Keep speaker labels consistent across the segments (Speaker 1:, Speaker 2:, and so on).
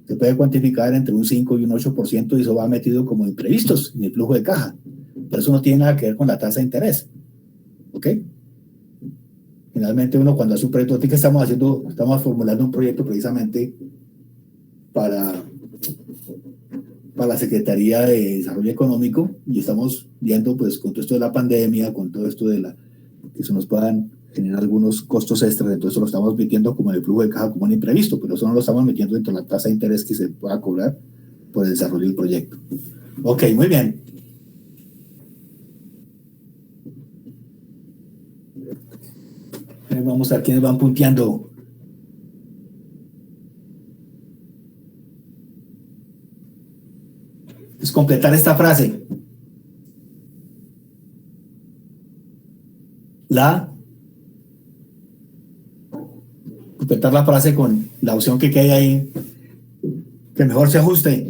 Speaker 1: se puede cuantificar entre un 5 y un 8% y eso va metido como imprevistos en el flujo de caja. Pero eso no tiene nada que ver con la tasa de interés. ¿Ok? Finalmente uno cuando hace un proyecto, que estamos formulando un proyecto precisamente para la Secretaría de Desarrollo Económico y estamos viendo pues con todo esto de la pandemia, con todo esto de que se nos puedan generar algunos costos extras, entonces lo estamos metiendo como en el flujo de caja como un imprevisto, pero eso no lo estamos metiendo dentro de la tasa de interés que se pueda cobrar por el desarrollo del proyecto. Ok, muy bien. Vamos a ver quiénes van punteando. Es completar esta frase. Completar la frase con la opción que quede ahí, que mejor se ajuste.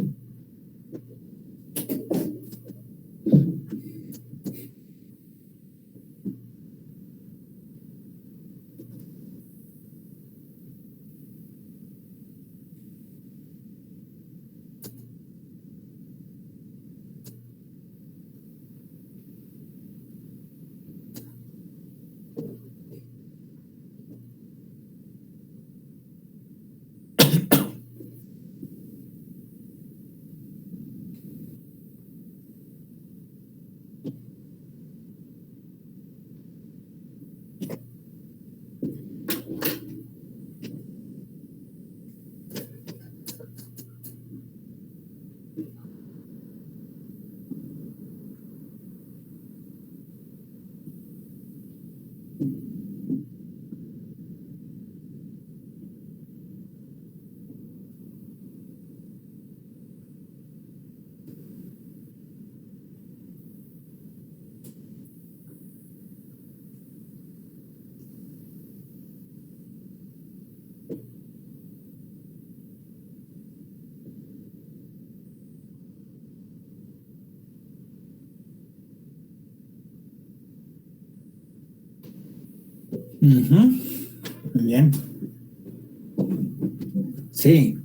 Speaker 1: Muy bien. Sí.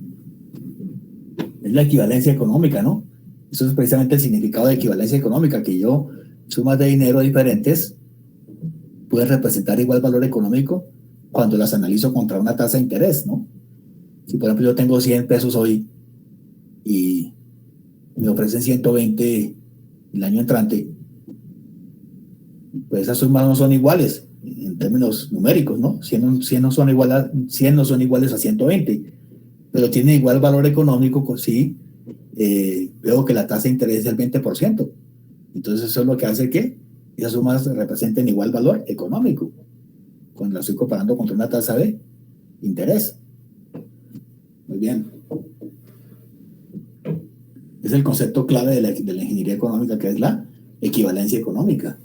Speaker 1: Es la equivalencia económica, ¿no? Eso es precisamente el significado de equivalencia económica, que sumas de dinero diferentes pueden representar igual valor económico cuando las analizo contra una tasa de interés, ¿no? Si, por ejemplo, yo tengo 100 pesos hoy y me ofrecen 120 el año entrante, pues esas sumas no son iguales en términos numéricos, ¿no? 100 no son iguales a 120, pero tienen igual valor económico, sí. Veo que la tasa de interés es del 20%. Entonces eso es lo que hace que esas sumas representen igual valor económico cuando la estoy comparando contra una tasa de interés. Muy bien. Es el concepto clave de la ingeniería económica, que es la equivalencia económica.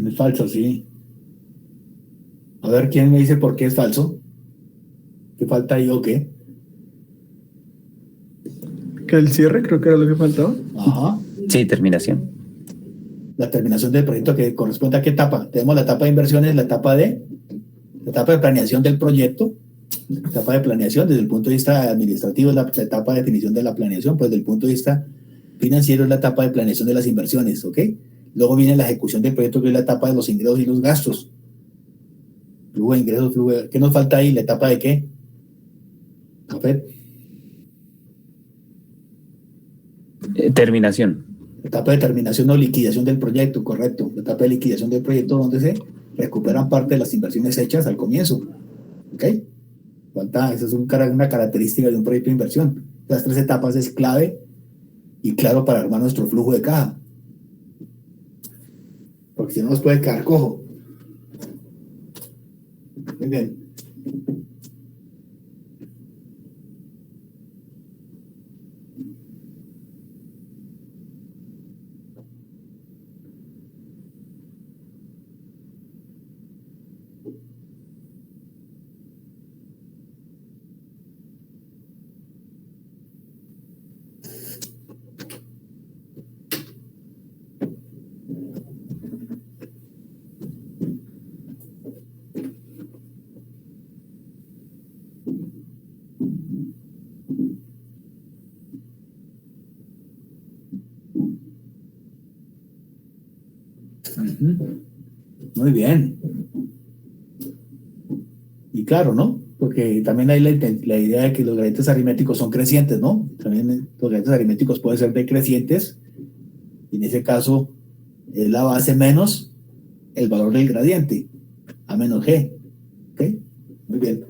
Speaker 1: Es falso, sí. A ver, ¿quién me dice por qué es falso? ¿Qué falta ahí o qué?
Speaker 2: Que el cierre creo que era lo que faltaba.
Speaker 1: Ajá.
Speaker 3: Sí, terminación.
Speaker 1: La terminación del proyecto, que corresponde a qué etapa. Tenemos la etapa de inversiones, la etapa de planeación del proyecto, la etapa de planeación desde el punto de vista administrativo, es la etapa de definición de la planeación, pues desde el punto de vista financiero es la etapa de planeación de las inversiones, ¿ok? Luego viene la ejecución del proyecto, que es la etapa de los ingresos y los gastos. Flujo de ingresos, ¿qué nos falta ahí? ¿La etapa de qué? A ver.
Speaker 3: Terminación.
Speaker 1: Etapa de terminación o liquidación del proyecto, correcto. La etapa de liquidación del proyecto donde se recuperan parte de las inversiones hechas al comienzo. ¿Ok? Falta, esa es una característica de un proyecto de inversión. Las 3 etapas es clave y claro para armar nuestro flujo de caja. Porque si no nos puede quedar cojo. Muy bien. Muy bien. Y claro, ¿no? Porque también hay la idea de que los gradientes aritméticos son crecientes, ¿no? También los gradientes aritméticos pueden ser decrecientes. Y en ese caso, es la base menos el valor del gradiente, A menos G. ¿Ok? Muy bien.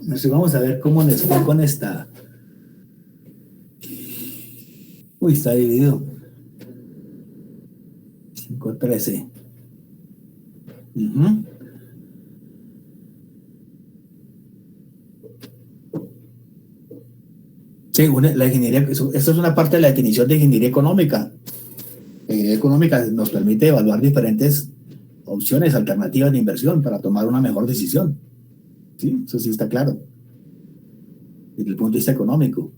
Speaker 1: Entonces vamos a ver cómo les fue con esta. Uy, está dividido. 5-13. Sí, la ingeniería, esto es una parte de la definición de ingeniería económica. La ingeniería económica nos permite evaluar diferentes opciones, alternativas de inversión para tomar una mejor decisión. ¿Sí? Eso sí está claro. Desde el punto de vista económico.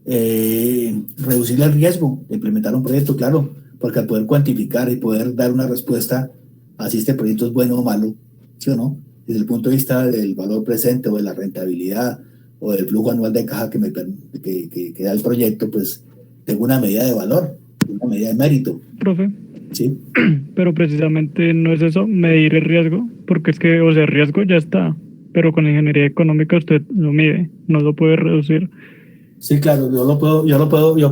Speaker 1: Reducir el riesgo de implementar un proyecto, claro, porque al poder cuantificar y poder dar una respuesta a si este proyecto es bueno o malo, ¿sí o no? Desde el punto de vista del valor presente o de la rentabilidad o del flujo anual de caja que da el proyecto, pues tengo una medida de valor, una medida de mérito.
Speaker 3: Profe,
Speaker 1: ¿Sí?
Speaker 3: pero precisamente no es eso, medir el riesgo, porque es que, o sea, el riesgo ya está, pero con la ingeniería económica usted lo mide, no lo puede reducir.
Speaker 1: Sí, claro, yo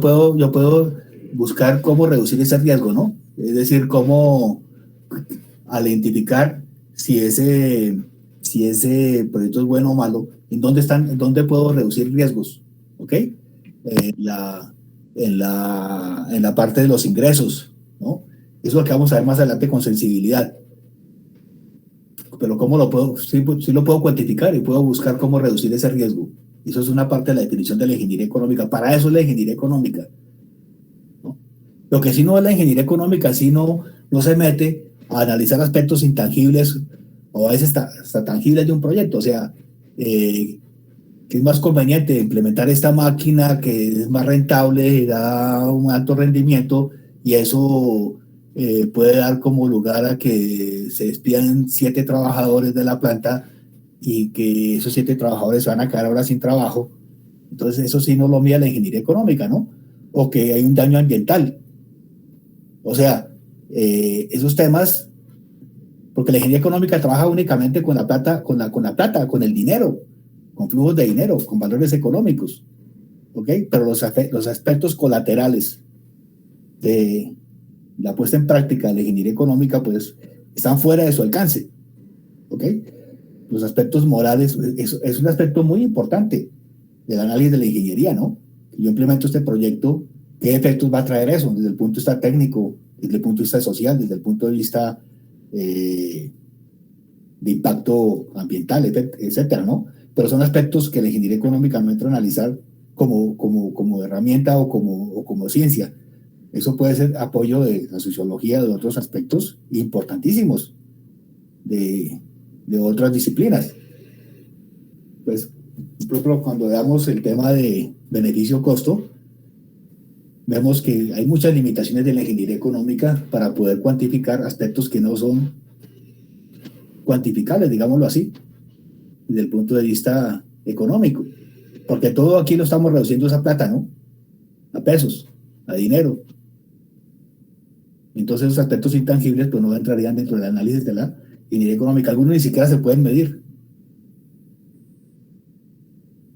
Speaker 1: puedo buscar cómo reducir ese riesgo, ¿no? Es decir, cómo al identificar si ese proyecto es bueno o malo, en dónde puedo reducir riesgos, ¿ok? En la parte de los ingresos, ¿no? Eso es lo que vamos a ver más adelante con sensibilidad. Pero ¿cómo lo puedo? Sí, sí lo puedo cuantificar y puedo buscar cómo reducir ese riesgo. Eso es una parte de la definición de la ingeniería económica. Para eso es la ingeniería económica, ¿no? Lo que sí no es la ingeniería económica, sí no se mete a analizar aspectos intangibles o a veces hasta tangibles de un proyecto. O sea, que es más conveniente implementar esta máquina que es más rentable y da un alto rendimiento y eso puede dar como lugar a que se despidan 7 trabajadores de la planta y que esos 7 trabajadores se van a quedar ahora sin trabajo. Entonces eso sí no lo mide la ingeniería económica, ¿no? O que hay un daño ambiental, O sea, esos temas, porque la ingeniería económica trabaja únicamente con la plata, con el dinero, con flujos de dinero, con valores económicos, ¿ok? Pero los aspectos colaterales de la puesta en práctica de la ingeniería económica, pues, están fuera de su alcance, ¿ok? Los aspectos morales es un aspecto muy importante del análisis de la ingeniería, ¿no? Yo implemento este proyecto, ¿qué efectos va a traer eso? Desde el punto de vista técnico, desde el punto de vista social, desde el punto de vista de impacto ambiental, etcétera, ¿no? Pero son aspectos que la ingeniería económica no entra a analizar como herramienta o como ciencia. Eso puede ser apoyo de la sociología, de otros aspectos importantísimos de otras disciplinas. Pues, por ejemplo, cuando damos el tema de beneficio-costo, vemos que hay muchas limitaciones de la ingeniería económica para poder cuantificar aspectos que no son cuantificables, digámoslo así, desde el punto de vista económico. Porque todo aquí lo estamos reduciendo a esa plata, ¿no? A pesos, a dinero. Entonces, esos aspectos intangibles pues no entrarían dentro del análisis de la ingeniería económica. Algunos ni siquiera se pueden medir.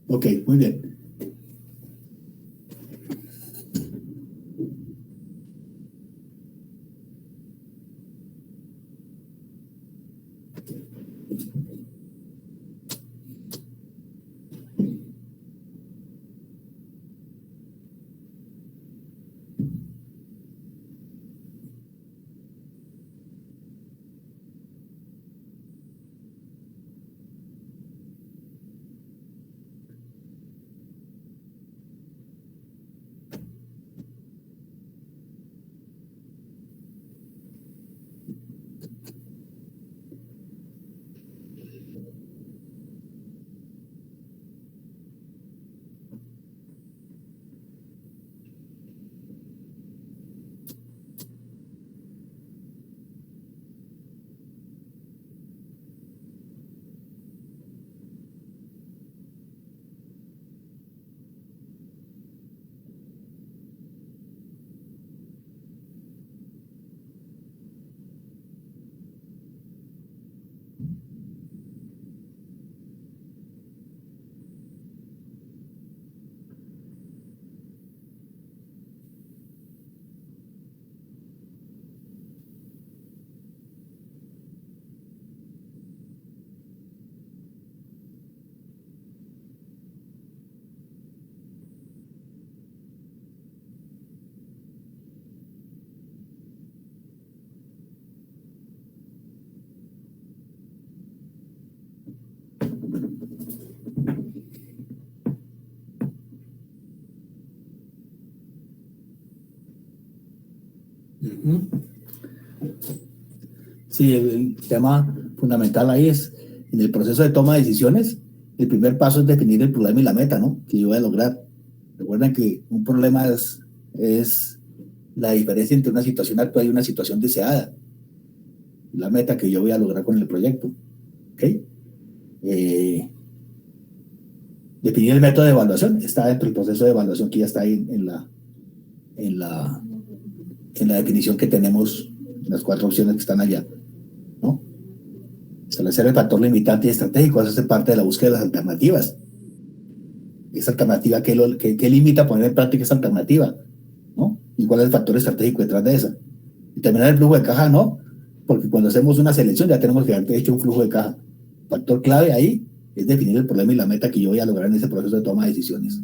Speaker 1: Ok, muy bien. Sí, el tema fundamental ahí es, en el proceso de toma de decisiones, el primer paso es definir el problema y la meta, ¿no? Que yo voy a lograr. Recuerden que un problema es la diferencia entre una situación actual y una situación deseada. La meta que yo voy a lograr con el proyecto. ¿Ok? Definir el método de evaluación. Está dentro del proceso de evaluación que ya está ahí en la, en la definición que tenemos, las 4 opciones que están allá, ¿no? Establecer el factor limitante y estratégico, eso hace parte de la búsqueda de las alternativas. Esa alternativa, ¿qué limita poner en práctica esa alternativa? ¿No? ¿Y cuál es el factor estratégico detrás de esa? Y terminar el flujo de caja, no, porque cuando hacemos una selección ya tenemos que haber hecho un flujo de caja. Factor clave ahí es definir el problema y la meta que yo voy a lograr en ese proceso de toma de decisiones.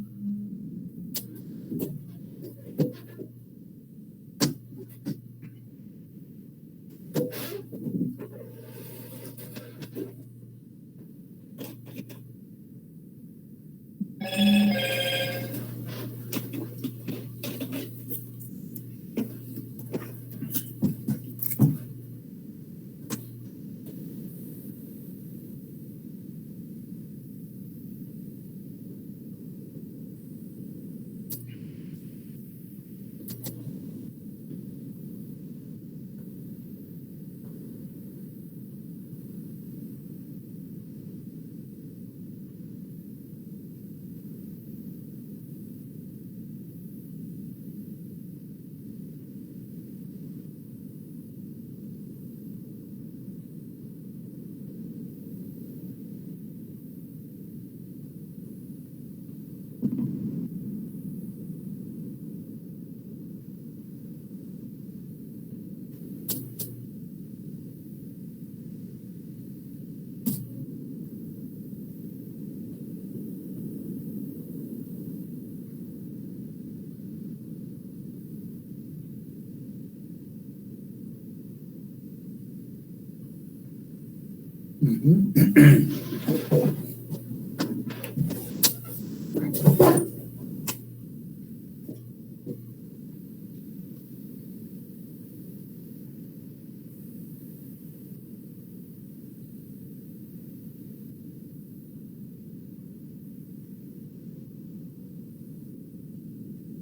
Speaker 1: Ujú.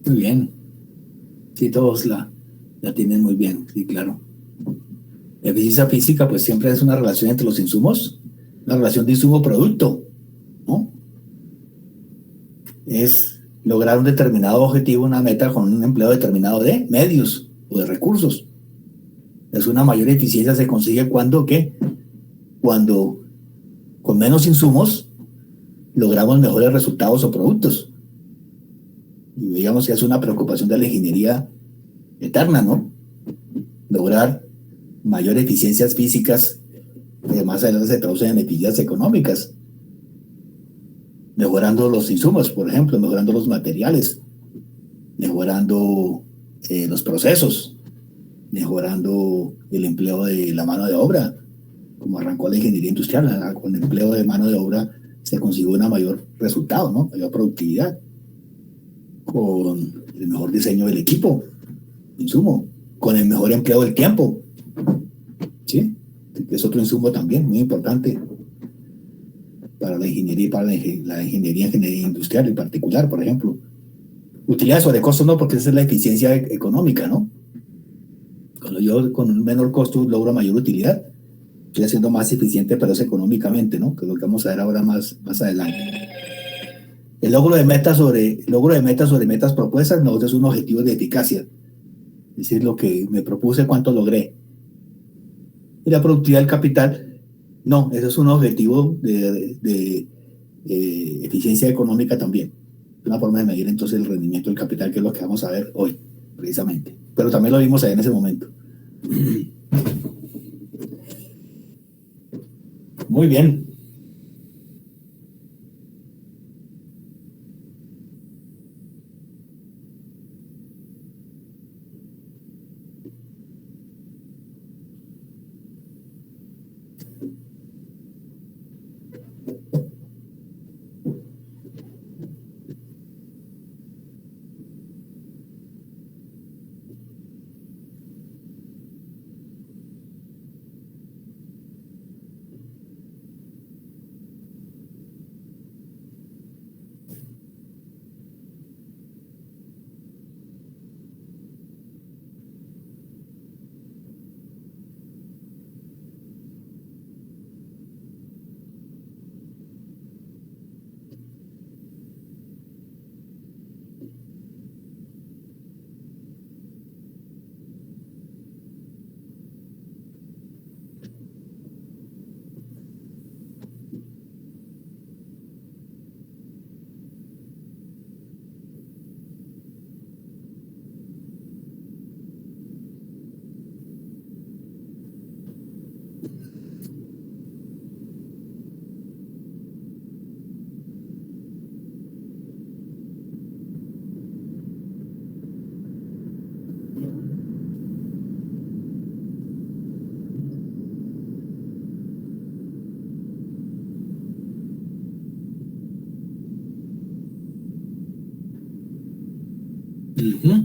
Speaker 1: Muy bien. Sí, todos la tienen muy bien, sí, claro. La eficiencia física, pues siempre es una relación entre los insumos, una relación de insumo-producto, ¿no? Es lograr un determinado objetivo, una meta con un empleo determinado de medios o de recursos. Es una mayor eficiencia se consigue cuando, ¿qué? Cuando con menos insumos logramos mejores resultados o productos. Y digamos que es una preocupación de la ingeniería eterna, ¿no? Lograr mayores eficiencias físicas que más adelante se traducen en eficiencias económicas, mejorando los insumos, por ejemplo, mejorando los materiales, mejorando los procesos, mejorando el empleo de la mano de obra, como arrancó la ingeniería industrial, con el empleo de mano de obra se consiguió un mayor resultado, ¿no? Mayor productividad, con el mejor diseño del equipo, insumo, con el mejor empleo del tiempo, ¿sí? Es otro insumo también muy importante para la ingeniería y para ingeniería industrial en particular, por ejemplo. Utilidad sobre costo no, porque esa es la eficiencia económica, ¿no? Cuando yo con un menor costo logro mayor utilidad, estoy haciendo más eficiente, pero es económicamente, ¿no? Que es lo que vamos a ver ahora más adelante. El logro de metas sobre metas propuestas, no, es un objetivo de eficacia. Es decir, lo que me propuse, cuánto logré. Y la productividad del capital, no, eso es un objetivo de eficiencia económica también. Una forma de medir entonces el rendimiento del capital, que es lo que vamos a ver hoy, precisamente. Pero también lo vimos ahí en ese momento. Muy bien.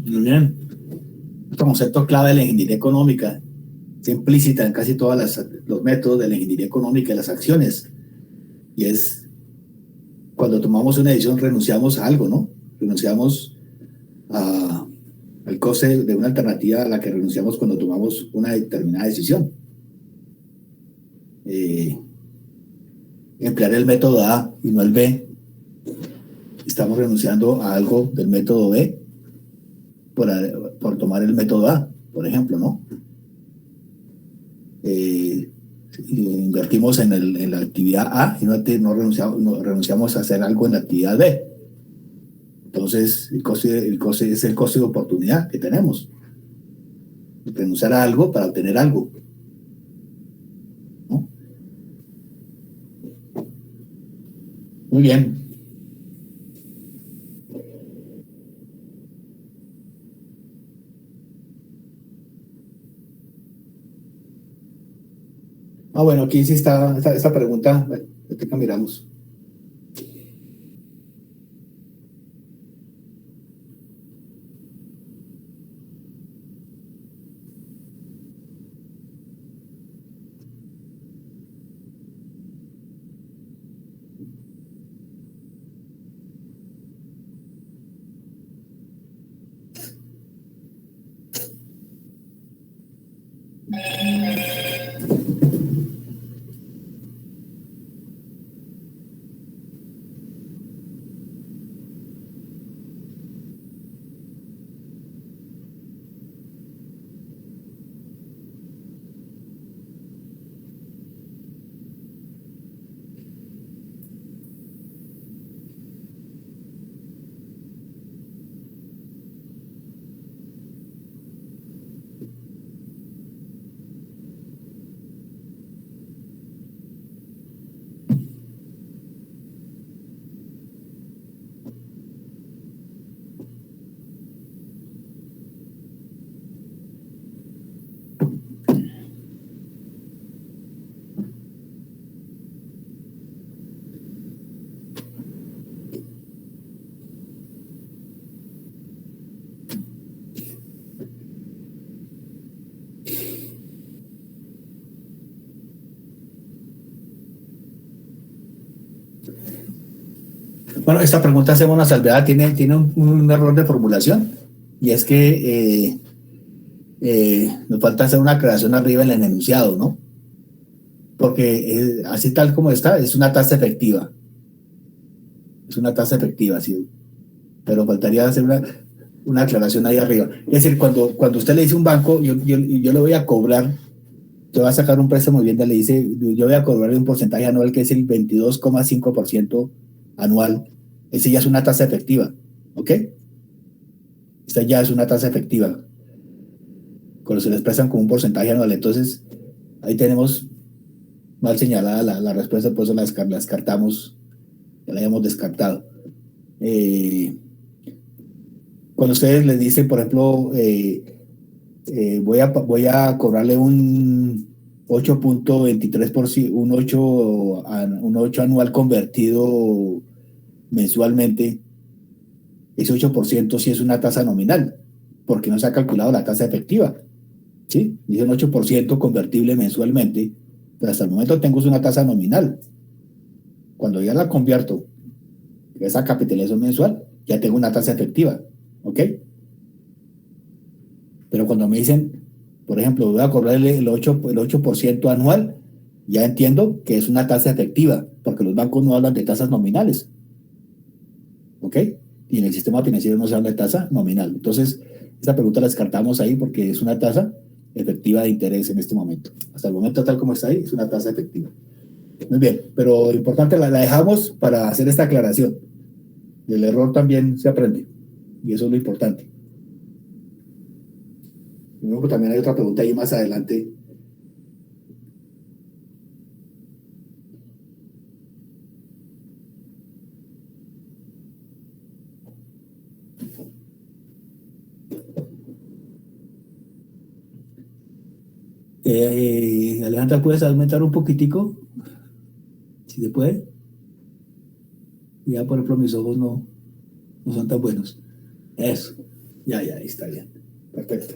Speaker 1: Muy bien. Otro concepto clave de la ingeniería económica, es implícita en casi todos los métodos de la ingeniería económica y las acciones, y es cuando tomamos una decisión renunciamos a algo, ¿no? Renunciamos a, al coste de una alternativa a la que renunciamos cuando tomamos una determinada decisión. Eh, Emplear el método A y no el B, estamos renunciando a algo del método B por, por tomar el método A, por ejemplo, ¿no? Invertimos en la actividad A y no renunciamos a hacer algo en la actividad B. Entonces, el coste es el coste de oportunidad que tenemos. Renunciar a algo para obtener algo, ¿no? Muy bien. Bueno, aquí sí está esta pregunta. Bueno, ahorita miramos. Bueno, esta pregunta, hacemos una salvedad, tiene un error de formulación, y es que nos falta hacer una aclaración arriba en el enunciado, ¿no? Porque así tal como está, es una tasa efectiva. Es una tasa efectiva, sí. Pero faltaría hacer una aclaración ahí arriba. Es decir, cuando usted le dice a un banco, yo le voy a cobrar, te va a sacar un préstamo de vivienda, le dice, yo voy a cobrarle un porcentaje anual que es el 22,5% anual. Ese ya es una tasa efectiva, ¿ok? Esta ya es una tasa efectiva, cuando se les prestan con un porcentaje anual. Entonces, ahí tenemos mal señalada la respuesta, por eso la descartamos, ya la habíamos descartado. Eh, Cuando ustedes les dicen, por ejemplo, voy a cobrarle un 8,23%, un 8 anual convertido mensualmente, ese 8% sí es una tasa nominal, porque no se ha calculado la tasa efectiva, ¿sí? Dice un 8% convertible mensualmente, pero hasta el momento tengo una tasa nominal. Cuando ya la convierto, esa capitalización mensual, ya tengo una tasa efectiva, ¿ok? Pero cuando me dicen, por ejemplo, voy a cobrarle el 8% anual, ya entiendo que es una tasa efectiva, porque los bancos no hablan de tasas nominales, ¿ok? Y en el sistema financiero no se habla de tasa nominal. Entonces, esta pregunta la descartamos ahí porque es una tasa efectiva de interés en este momento. Hasta el momento, tal como está ahí, es una tasa efectiva. Muy bien, pero lo importante la dejamos para hacer esta aclaración. Del error también se aprende, y eso es lo importante. Luego también hay otra pregunta ahí más adelante. Alejandra, ¿puedes aumentar un poquitico? Si se puede. Ya, por ejemplo, mis ojos no son tan buenos. Eso. Ya, ahí está bien. Perfecto.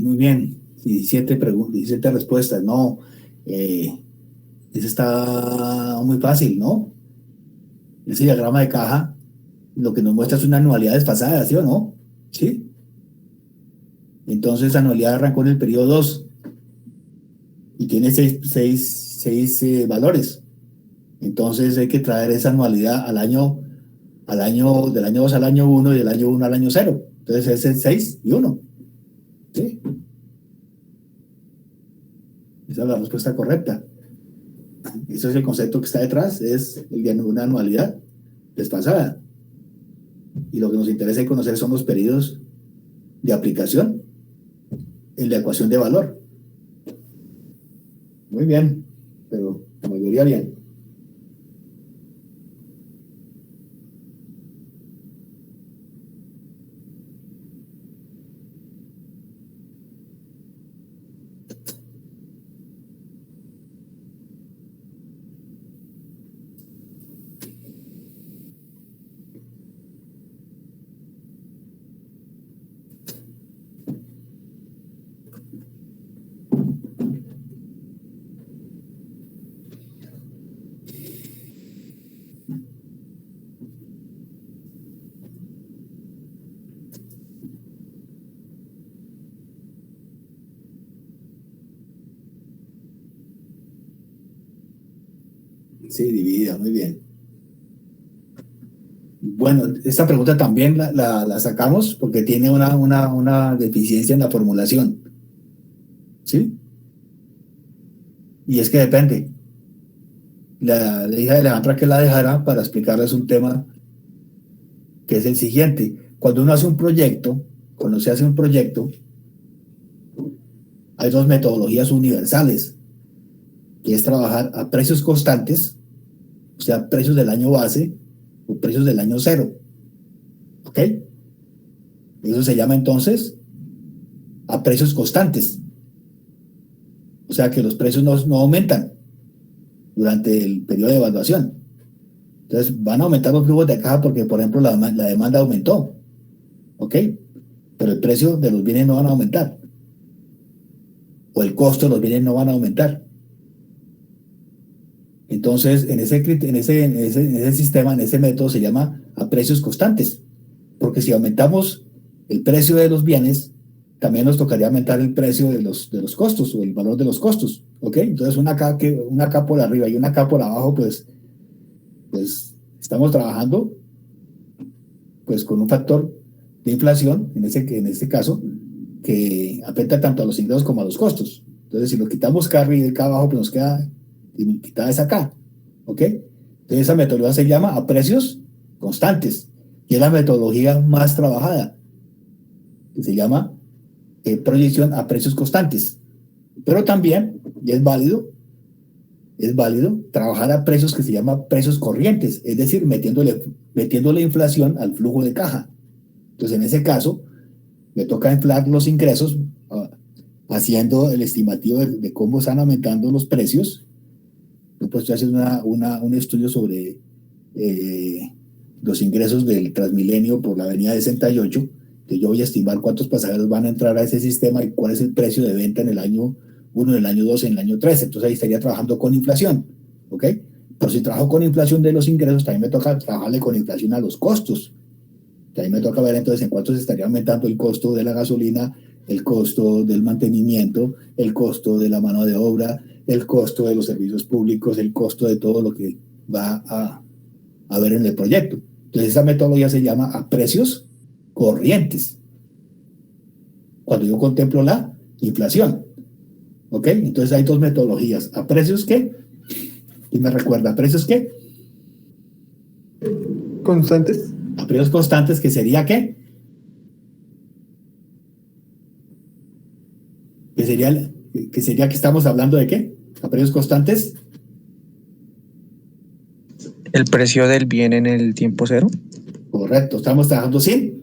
Speaker 1: Muy bien. 17 respuestas. No, ese está muy fácil, ¿no? Ese diagrama de caja lo que nos muestra es una anualidad desfasada, ¿sí o no? Sí. Entonces, esa anualidad arrancó en el periodo 2 y tiene seis valores. Entonces, hay que traer esa anualidad del año 2 al año 1 y del año 1 al año 0. Entonces, ese es 6 y 1. ¿Sí? Esa es la respuesta correcta. Ese es el concepto que está detrás, es el de una anualidad desfasada. Y lo que nos interesa conocer son los periodos de aplicación en la ecuación de valor. Muy bien, pero la mayoría bien. Sí, dividida, muy bien. Bueno, esta pregunta también la sacamos porque tiene una deficiencia en la formulación. ¿Sí? Y es que depende. Le dije a Alejandra que la dejara para explicarles un tema que es el siguiente. Cuando se hace un proyecto, hay dos metodologías universales, que es trabajar a precios constantes, o sea, precios del año base o precios del año cero. ¿Ok? Eso se llama entonces a precios constantes. O sea que los precios no aumentan durante el periodo de evaluación. Entonces van a aumentar los flujos de caja porque, por ejemplo, la demanda aumentó. ¿Ok? Pero el precio de los bienes no van a aumentar. O el costo de los bienes no van a aumentar. Entonces, en ese sistema, en ese método, se llama a precios constantes. Porque si aumentamos el precio de los bienes, también nos tocaría aumentar el precio de los costos o el valor de los costos. ¿Ok? Entonces, una acá por arriba y una acá por abajo, pues estamos trabajando pues con un factor de inflación, en este caso, que afecta tanto a los ingresos como a los costos. Entonces, si lo quitamos acá arriba y acá abajo, pues nos queda quitada esa acá. ¿Ok? Entonces, esa metodología se llama a precios constantes y es la metodología más trabajada, que se llama proyección a precios constantes. Pero también, y es válido trabajar a precios que se llama precios corrientes, es decir, metiéndole inflación al flujo de caja. Entonces, en ese caso, me toca inflar los ingresos haciendo el estimativo de cómo están aumentando los precios. Pues estoy haciendo un estudio sobre los ingresos del Transmilenio por la avenida 68, que yo voy a estimar cuántos pasajeros van a entrar a ese sistema y cuál es el precio de venta en el año 1, en el año 2, en el año 3. Entonces ahí estaría trabajando con inflación, ¿ok? Pero si trabajo con inflación de los ingresos, también me toca trabajarle con inflación a los costos. También me toca ver entonces en cuánto se estaría aumentando el costo de la gasolina, el costo del mantenimiento, el costo de la mano de obra, el costo de los servicios públicos, el costo de todo lo que va a ver en el proyecto. Entonces esa metodología se llama a precios corrientes. Cuando yo contemplo la inflación. ¿Ok? Entonces hay dos metodologías. ¿A precios qué? ¿Y me recuerda? ¿A precios qué?
Speaker 2: Constantes.
Speaker 1: A precios constantes, que sería ¿qué? Que sería que estamos hablando de ¿qué? A precios constantes.
Speaker 4: El precio del bien en el tiempo cero.
Speaker 1: Correcto, estamos trabajando sin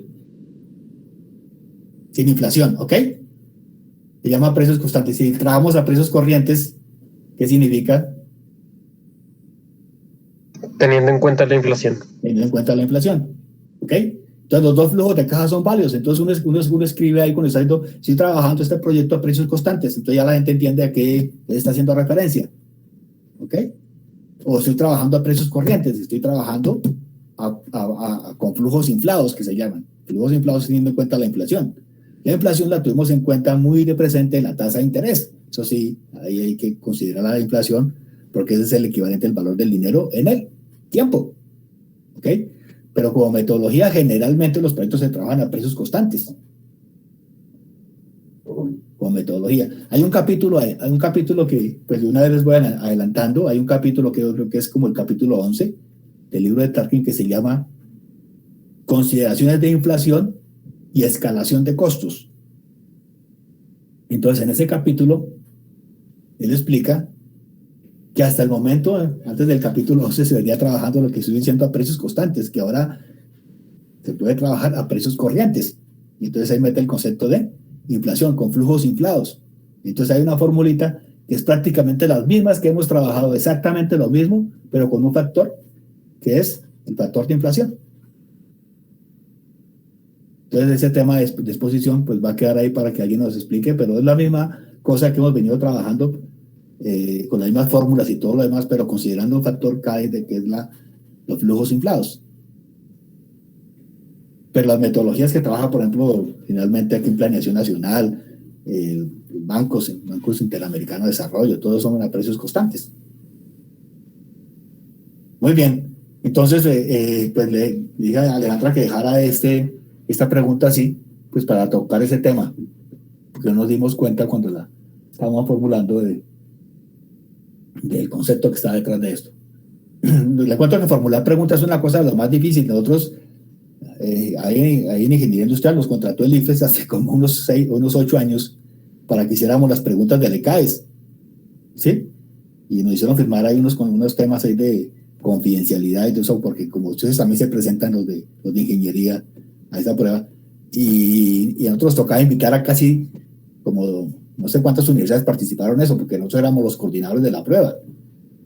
Speaker 1: inflación, ¿ok? Se llama precios constantes. Si trabajamos a precios corrientes, ¿qué significa?
Speaker 5: Teniendo en cuenta la inflación.
Speaker 1: Teniendo en cuenta la inflación, ¿ok? Entonces los dos flujos de caja son válidos. Entonces uno escribe ahí cuando está diciendo, estoy trabajando este proyecto a precios constantes. Entonces ya la gente entiende a qué está haciendo referencia. ¿Ok? O estoy trabajando a precios corrientes. Estoy trabajando con flujos inflados, que se llaman. Flujos inflados teniendo en cuenta la inflación. La inflación la tuvimos en cuenta muy de presente en la tasa de interés. Eso sí, ahí hay que considerar la inflación porque ese es el equivalente al valor del dinero en el tiempo. ¿Ok? Pero como metodología, generalmente los proyectos se trabajan a precios constantes. Como metodología. Hay un capítulo que, pues de una vez les voy adelantando, hay un capítulo que yo creo que es como el capítulo 11 del libro de Tarkin que se llama Consideraciones de inflación y escalación de costos. Entonces, en ese capítulo, él explica que hasta el momento, antes del capítulo 11, se venía trabajando lo que estoy diciendo a precios constantes, que ahora se puede trabajar a precios corrientes. Y entonces ahí mete el concepto de inflación, con flujos inflados. Entonces hay una formulita que es prácticamente las mismas que hemos trabajado, exactamente lo mismo, pero con un factor que es el factor de inflación. Entonces ese tema de exposición pues va a quedar ahí para que alguien nos explique, pero es la misma cosa que hemos venido trabajando con las mismas fórmulas y todo lo demás, pero considerando un factor K de que es los flujos inflados. Pero las metodologías que trabaja, por ejemplo, finalmente aquí en Planeación Nacional, bancos interamericanos de desarrollo, todos son a precios constantes. Muy bien, entonces pues le dije a Alejandra que dejara esta pregunta así, pues para tocar ese tema, porque no nos dimos cuenta cuando la estábamos formulando del concepto que está detrás de esto. Le cuento que formular preguntas es una cosa de lo más difícil. Nosotros ahí en Ingeniería Industrial nos contrató el IFES hace como unos 8 años para que hiciéramos las preguntas del ECAES, ¿sí? Y nos hicieron firmar ahí unos temas ahí de confidencialidad y todo eso, porque como ustedes también se presentan los de ingeniería a esta prueba, y a nosotros tocaba invitar a casi como no sé cuántas universidades participaron en eso, porque nosotros éramos los coordinadores de la prueba,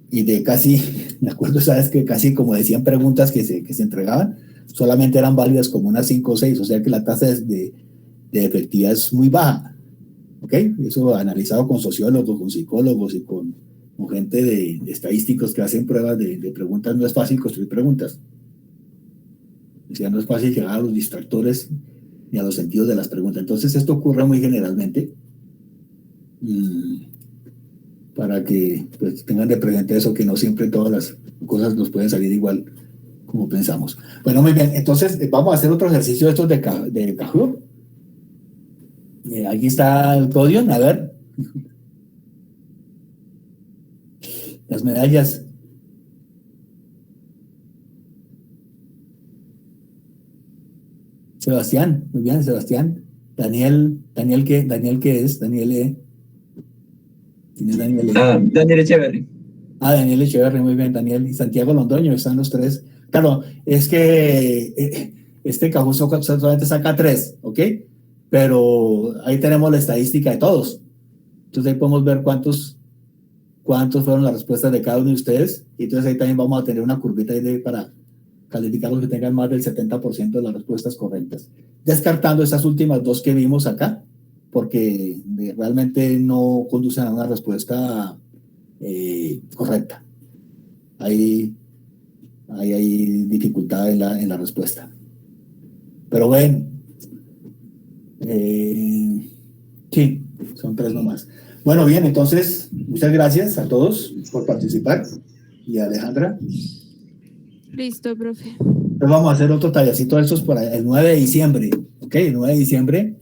Speaker 1: y de casi, me acuerdo, sabes que casi como de 100 preguntas que se entregaban, solamente eran válidas como unas 5 o 6, o sea que la tasa de efectividad es muy baja, ¿ok? Eso analizado con sociólogos, con psicólogos y con gente de estadísticos que hacen pruebas de preguntas, no es fácil construir preguntas. O sea, no es fácil llegar a los distractores ni a los sentidos de las preguntas. Entonces esto ocurre muy generalmente para que pues, tengan de presente eso, que no siempre todas las cosas nos pueden salir igual como pensamos. Bueno, muy bien, entonces vamos a hacer otro ejercicio de estos de Kahoot. Aquí está el podio, a ver. Las medallas. Sebastián, muy bien, Sebastián. Daniel, ¿qué es? Daniel E. ¿Quién es Daniel E?
Speaker 5: Daniel Echeverry.
Speaker 1: Daniel Echeverry, muy bien, Daniel. Y Santiago Londoño, están los tres. Claro, es que este Kahoot solamente saca 3, ¿ok? Pero ahí tenemos la estadística de todos. Entonces ahí podemos ver cuántos fueron las respuestas de cada uno de ustedes. Y entonces ahí también vamos a tener una curvita ahí para calificar los que tengan más del 70% de las respuestas correctas. Descartando esas últimas 2 que vimos acá, porque realmente no conducen a una respuesta correcta. Hay dificultad en la respuesta. Pero bueno, sí, son 3 nomás. Bueno, bien, entonces, muchas gracias a todos por participar. Y a Alejandra.
Speaker 6: Listo, profe.
Speaker 1: Entonces vamos a hacer otro tallercito de estos para el 9 de diciembre. ¿Ok? El 9 de diciembre,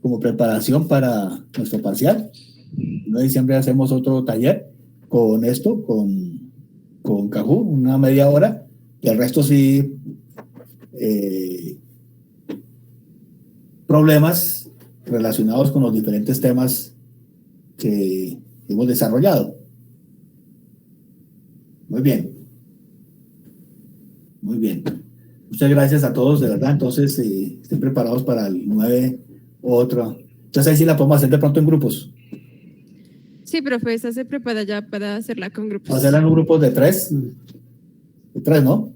Speaker 1: como preparación para nuestro parcial. El 9 de diciembre hacemos otro taller con esto, con Kahoot, una media hora. Y el resto sí, problemas relacionados con los diferentes temas que hemos desarrollado. Muy bien. Muy bien. Muchas gracias a todos, de verdad. Entonces, estén preparados para el 9 otro. Entonces, ahí sí la podemos hacer de pronto en grupos.
Speaker 6: Sí, profe, esa se prepara ya para hacerla con grupos.
Speaker 1: Hacerla en grupos de 3. De 3, ¿no?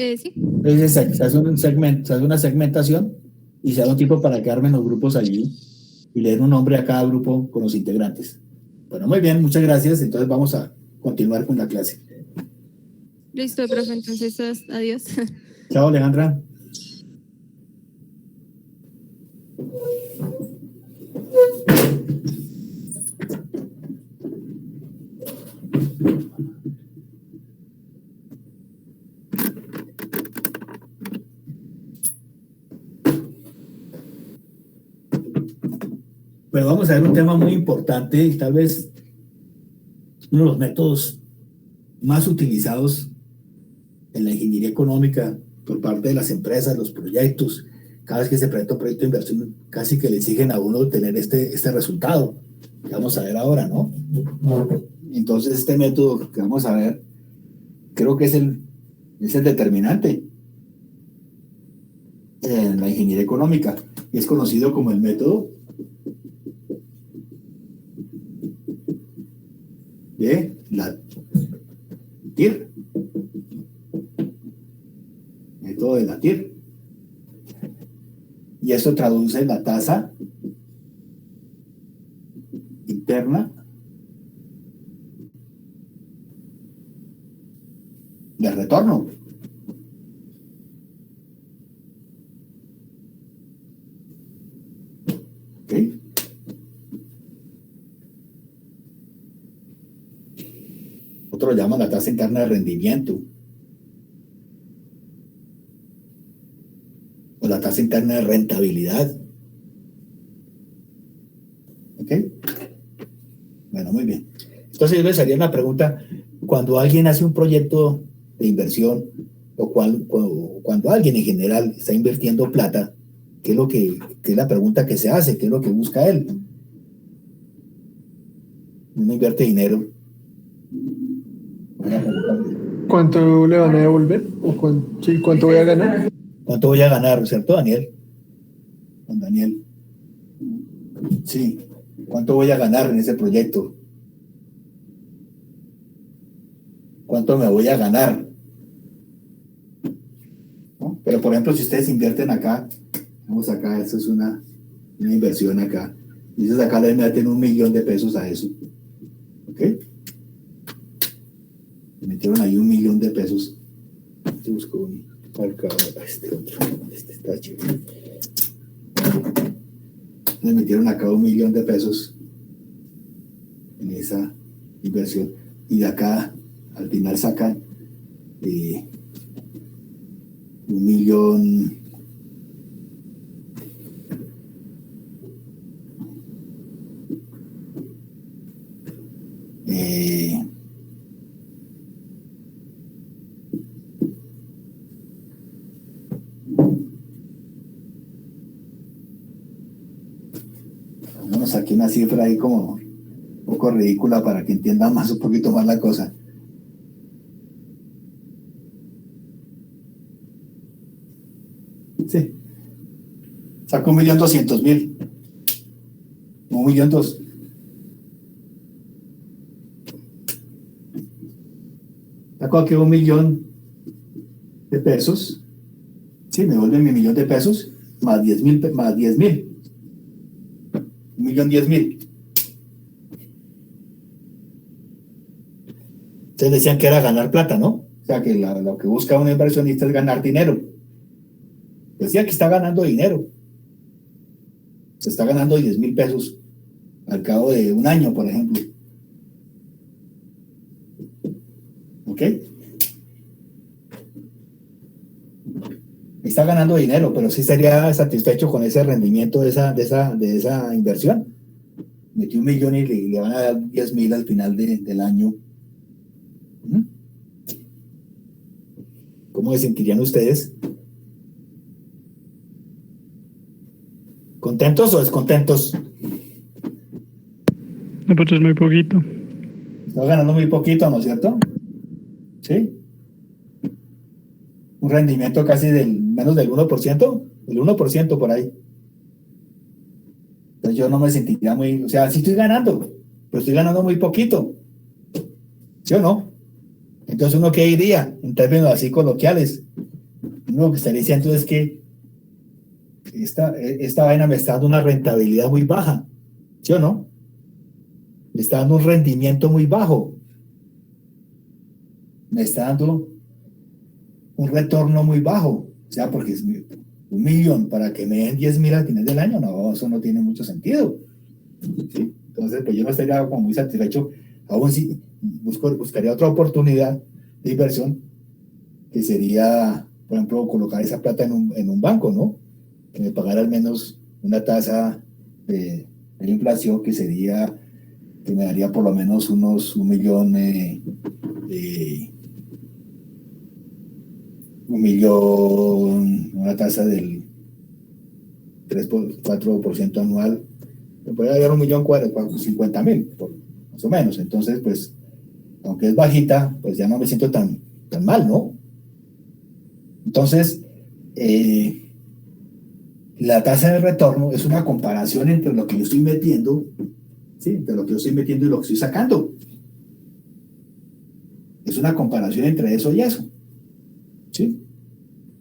Speaker 6: Sí.
Speaker 1: Entonces se hace un segmento, se hace una segmentación y se da un tiempo para quedarme en los grupos allí y leer un nombre a cada grupo con los integrantes. Bueno, muy bien, muchas gracias. Entonces vamos a continuar con la clase.
Speaker 6: Listo, profe. Entonces, adiós.
Speaker 1: Chao, Alejandra. Pero vamos a ver un tema muy importante y tal vez uno de los métodos más utilizados en la ingeniería económica por parte de las empresas, los proyectos. Cada vez que se presenta un proyecto de inversión, casi que le exigen a uno tener este resultado que vamos a ver ahora, ¿no? Entonces, este método que vamos a ver, creo que es el determinante en la ingeniería económica y es conocido como el método de la TIR. Método de la TIR. Y esto traduce la tasa interna de retorno. ¿Ok? Otro lo llama la tasa interna de rendimiento o la tasa interna de rentabilidad. ¿Ok? Bueno, muy bien. Entonces yo les haría una pregunta: cuando alguien hace un proyecto de inversión o cuando alguien en general está invirtiendo plata, ¿qué es la pregunta que se hace? ¿Qué es lo que busca él? Uno invierte dinero.
Speaker 2: ¿Cuánto le van a devolver? ¿O sí, cuánto voy a ganar?
Speaker 1: ¿Cuánto voy a ganar, cierto, Daniel? Con Daniel. Sí. ¿Cuánto voy a ganar en ese proyecto? ¿Cuánto me voy a ganar? ¿No? Pero, por ejemplo, si ustedes invierten acá, vamos acá, esto es una inversión acá. Y entonces acá le meten $1.000.000 a eso. ¿Ok? Le metieron ahí $1.000.000. Yo busco un marcador. Este otro. Este está chido. Le metieron acá $1.000.000 en esa inversión. Y de acá, al final sacan 1.000.000. Vamos aquí una cifra ahí como un poco ridícula para que entiendan más un poquito más la cosa. Sí. Sacó 1.200.000. 1.200.000. Saco aquí $1.000.000. Sí, me vuelven mi $1.000.000 más 10.000, más 10.000. 1.010.000. Ustedes decían que era ganar plata, ¿no? O sea, que lo que busca un inversionista es ganar dinero. Decía que está ganando dinero. Se está ganando $10.000 al cabo de un año, por ejemplo. ¿Ok? Está ganando dinero, pero sí sería satisfecho con ese rendimiento de esa inversión. Metió $1.000.000 y le van a dar 10.000 al final del año. ¿Cómo se sentirían ustedes? ¿Contentos o descontentos?
Speaker 3: No, pues es muy poquito.
Speaker 1: Estás ganando muy poquito, ¿no es cierto? Sí. Un rendimiento casi menos del 1%, el 1% por ahí. Entonces yo no me sentiría muy, o sea, sí estoy ganando, pero estoy ganando muy poquito. ¿Sí o no? Entonces, ¿uno qué diría? En términos así coloquiales, uno lo que estaría diciendo es que esta vaina me está dando una rentabilidad muy baja, ¿sí o no? Me está dando un rendimiento muy bajo, me está dando un retorno muy bajo, o sea, porque es 1.000.000 para que me den 10.000 al final del año, no, eso no tiene mucho sentido, ¿sí? Entonces, pues yo no estaría como muy satisfecho, aún si buscaría otra oportunidad de inversión, que sería, por ejemplo, colocar esa plata en un banco, ¿no? Que me pagara al menos una tasa de inflación que sería, que me daría por lo menos unos 1.000.000, 1.000.000, una tasa del 4% anual, me puede dar 1.050.000, más o menos. Entonces, pues, aunque es bajita, pues ya no me siento tan mal, ¿no? Entonces, la tasa de retorno es una comparación entre lo que yo estoy metiendo, ¿sí? Entre lo que yo estoy metiendo y lo que estoy sacando. Es una comparación entre eso y eso, ¿sí?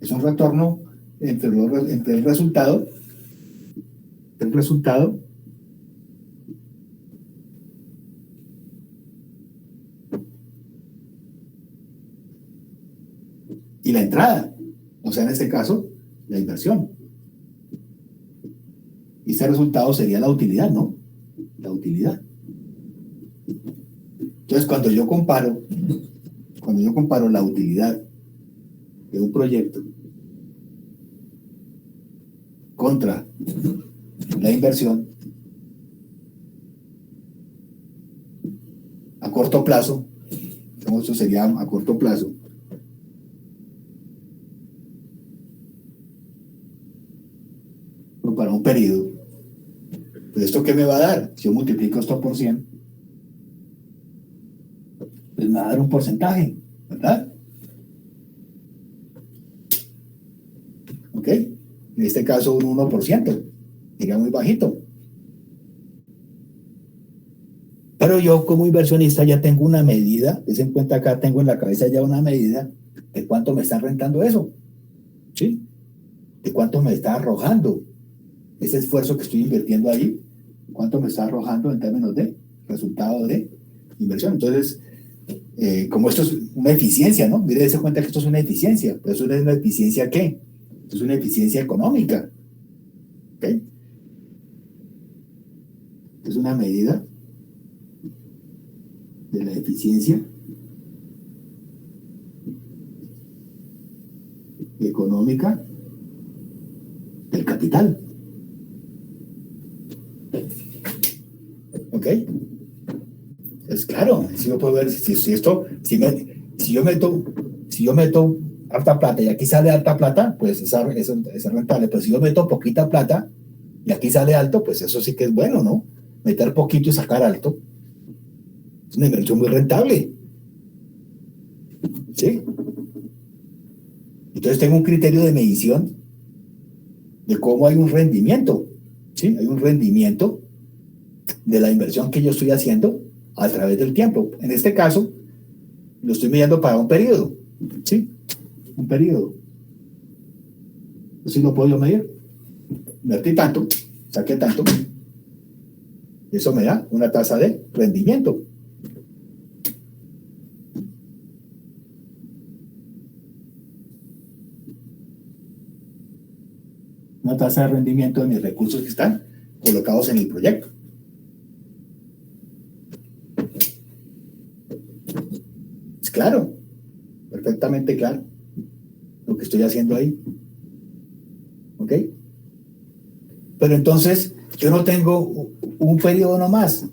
Speaker 1: Es un retorno entre el resultado y la entrada, o sea, en este caso, la inversión. Y ese resultado sería la utilidad, ¿no? La utilidad. Entonces, cuando yo comparo la utilidad de un proyecto contra la inversión a corto plazo, eso sería a corto plazo, pero para un periodo, pues ¿esto qué me va a dar? Si yo multiplico esto por 100, pues me va a dar un porcentaje, ¿verdad? ¿Ok? En este caso un 1%, diría muy bajito. Pero yo como inversionista ya tengo una medida, des en cuenta acá tengo en la cabeza ya una medida de cuánto me está rentando eso, ¿sí? De cuánto me está arrojando ese esfuerzo que estoy invirtiendo ahí, cuánto me está arrojando en términos de resultado de inversión. Entonces, como esto es una eficiencia, ¿no? Mire, dése cuenta que esto es una eficiencia, pero eso no es una eficiencia ¿qué? Esto es una eficiencia económica, ¿ok? Es una medida de la eficiencia económica del capital. ¿Ok? Es claro, si yo puedo ver si yo meto harta plata y aquí sale alta plata, pues es rentable. Pero si yo meto poquita plata y aquí sale alto, pues eso sí que es bueno, ¿no? Meter poquito y sacar alto es una inversión muy rentable, ¿sí? Entonces tengo un criterio de medición de cómo hay un rendimiento, ¿sí? Hay un rendimiento de la inversión que yo estoy haciendo a través del tiempo. En este caso, lo estoy midiendo para un periodo, ¿sí? Un periodo. Así lo puedo yo medir. Invertí tanto, saqué tanto. Eso me da una tasa de rendimiento. Una tasa de rendimiento de mis recursos que están colocados en el proyecto. Es claro, perfectamente claro lo que estoy haciendo ahí. ¿Ok? Pero entonces yo no tengo un periodo nomás.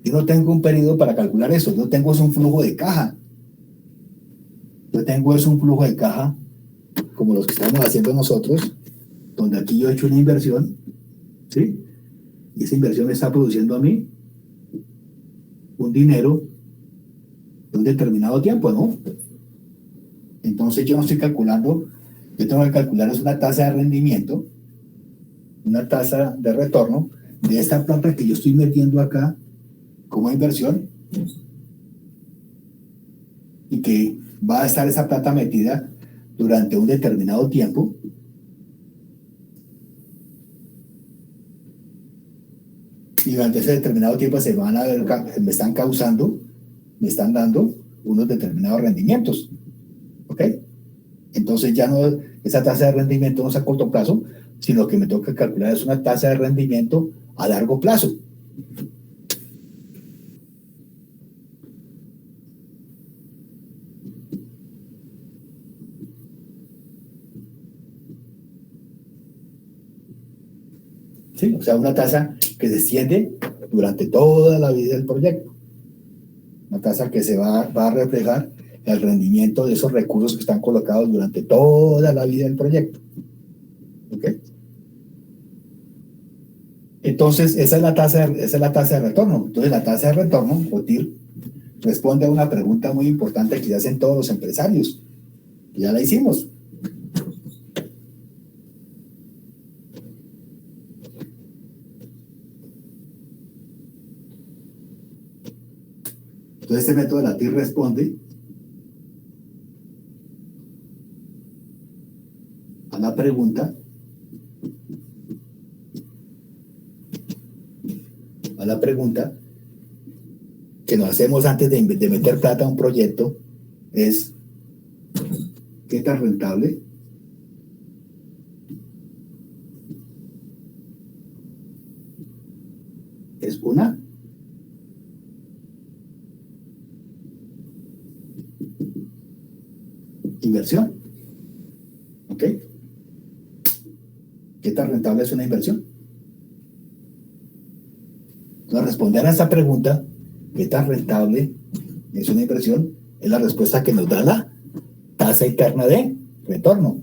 Speaker 1: Yo no tengo un periodo para calcular eso. Yo tengo es un flujo de caja. Yo tengo es un flujo de caja como los que estamos haciendo nosotros, donde aquí yo he hecho una inversión, ¿sí? Y esa inversión me está produciendo a mí un dinero de un determinado tiempo, ¿no? Entonces yo no estoy calculando, yo tengo que calcular es una tasa de rendimiento, una tasa de retorno de esta plata que yo estoy metiendo acá como inversión y que va a estar esa plata metida durante un determinado tiempo, y durante ese determinado tiempo me están causando, me están dando unos determinados rendimientos. ¿Ok? Entonces ya no, esa tasa de rendimiento no es a corto plazo, sino que me toca calcular es una tasa de rendimiento a largo plazo. ¿Sí? O sea, una tasa que se extiende durante toda la vida del proyecto. Una tasa que va a reflejar el rendimiento de esos recursos que están colocados durante toda la vida del proyecto. ¿Ok? Entonces, esa es la tasa de retorno. Entonces, la tasa de retorno, o TIR, responde a una pregunta muy importante que ya hacen todos los empresarios. Ya la hicimos. Entonces, este método de la TIR responde a la pregunta que nos hacemos antes de meter plata a un proyecto, es ¿qué tan rentable es una inversión? ¿Ok? ¿Qué tan rentable es una inversión? Entonces, responder a esta pregunta, ¿qué tan rentable es una inversión? Es la respuesta que nos da la tasa interna de retorno.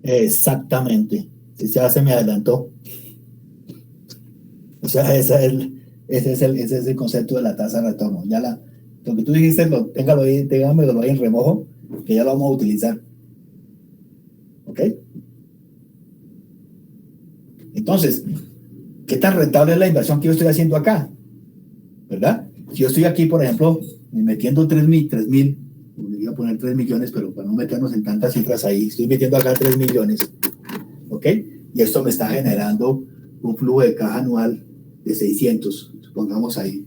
Speaker 1: Exactamente. Si ya se me adelantó. O sea, ese es el concepto de la tasa de retorno. Lo que tú dijiste, téngamelo ahí en remojo, que ya lo vamos a utilizar. ¿Ok? Entonces, ¿qué tan rentable es la inversión que yo estoy haciendo acá? ¿Verdad? Si yo estoy aquí, por ejemplo, metiendo 3.000, voy a poner 3 millones, pero para no meternos en tantas cifras ahí, estoy metiendo acá 3 millones. ¿Ok? Y esto me está generando un flujo de caja anual de 600, supongamos ahí.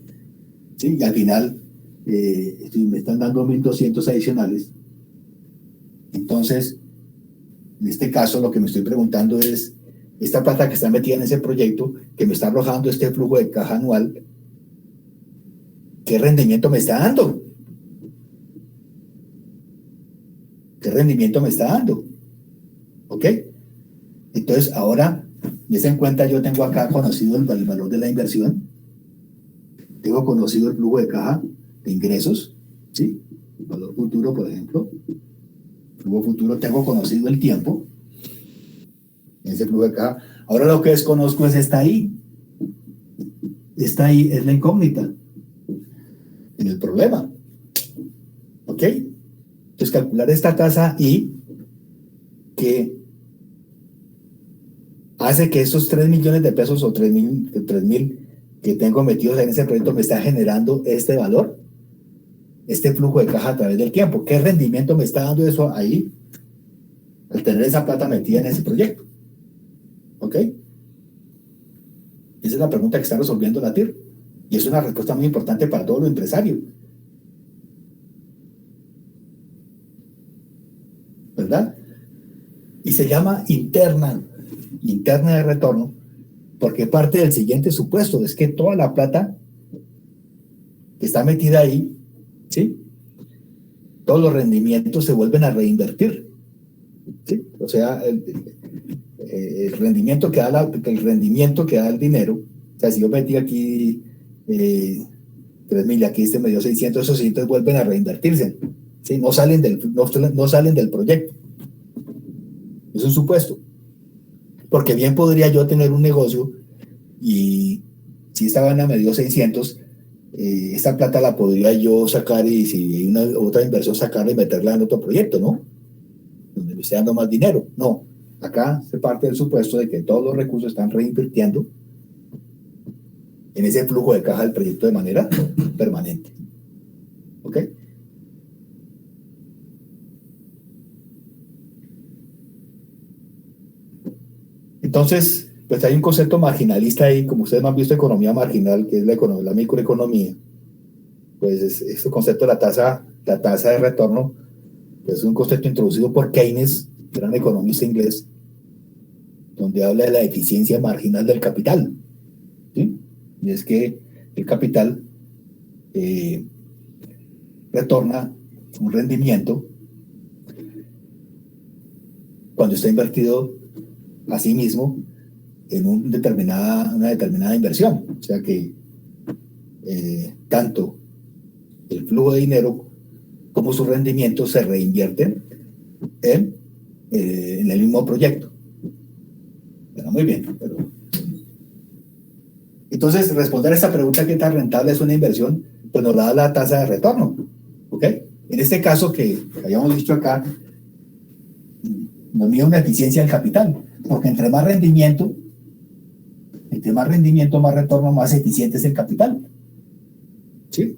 Speaker 1: ¿Sí? Y al final me están dando 1.200 adicionales. Entonces, en este caso, lo que me estoy preguntando es, esta plata que está metida en ese proyecto, que me está arrojando este flujo de caja anual, ¿qué rendimiento me está dando? ¿Qué rendimiento me está dando? ¿Ok? Entonces, ahora, en cuenta, yo tengo acá conocido el valor de la inversión, tengo conocido el flujo de caja de ingresos, ¿sí? El valor futuro, por ejemplo. Flujo futuro, tengo conocido el tiempo, ese flujo de caja. Ahora lo que desconozco es esta ahí. Esta ahí es la incógnita en el problema. ¿Ok? Entonces, calcular esta tasa I que hace que esos 3 millones de pesos o 3.000 que tengo metidos en ese proyecto me está generando este valor, este flujo de caja a través del tiempo. ¿Qué rendimiento me está dando eso ahí al tener esa plata metida en ese proyecto? ¿Ok? Esa es la pregunta que está resolviendo la TIR. Y es una respuesta muy importante para todo lo empresario. ¿Verdad? Y se llama interna de retorno, porque parte del siguiente supuesto es que toda la plata que está metida ahí, ¿sí? Todos los rendimientos se vuelven a reinvertir, ¿sí? O sea, el rendimiento que da el dinero, o sea, si yo metí aquí 3.000 y aquí me dio 600, esos 600 vuelven a reinvertirse, ¿sí? No salen del proyecto. Es un supuesto. Porque bien podría yo tener un negocio y si esta vaina me dio 600, esta plata la podría yo sacar y si hay una otra inversión sacarla y meterla en otro proyecto, ¿no? me esté dando más dinero. No, acá se parte del supuesto de que todos los recursos están reinvirtiendo en ese flujo de caja del proyecto de manera permanente. ¿Ok? Entonces, pues hay un concepto marginalista ahí, como ustedes han visto, economía marginal, que es la microeconomía. Pues este concepto de la tasa de retorno, pues es un concepto introducido por Keynes, gran economista inglés, donde habla de la eficiencia marginal del capital. ¿Sí? Y es que el capital retorna un rendimiento cuando está invertido a sí mismo en una determinada inversión. O sea que tanto el flujo de dinero como su rendimiento se reinvierten en el mismo proyecto. Bueno, muy bien. Entonces, responder a esta pregunta, ¿qué tan rentable es una inversión? Pues nos da la tasa de retorno. ¿Ok? En este caso que habíamos visto acá, nos mide una eficiencia del capital, porque entre más rendimiento, más retorno, más eficiente es el capital. ¿Sí?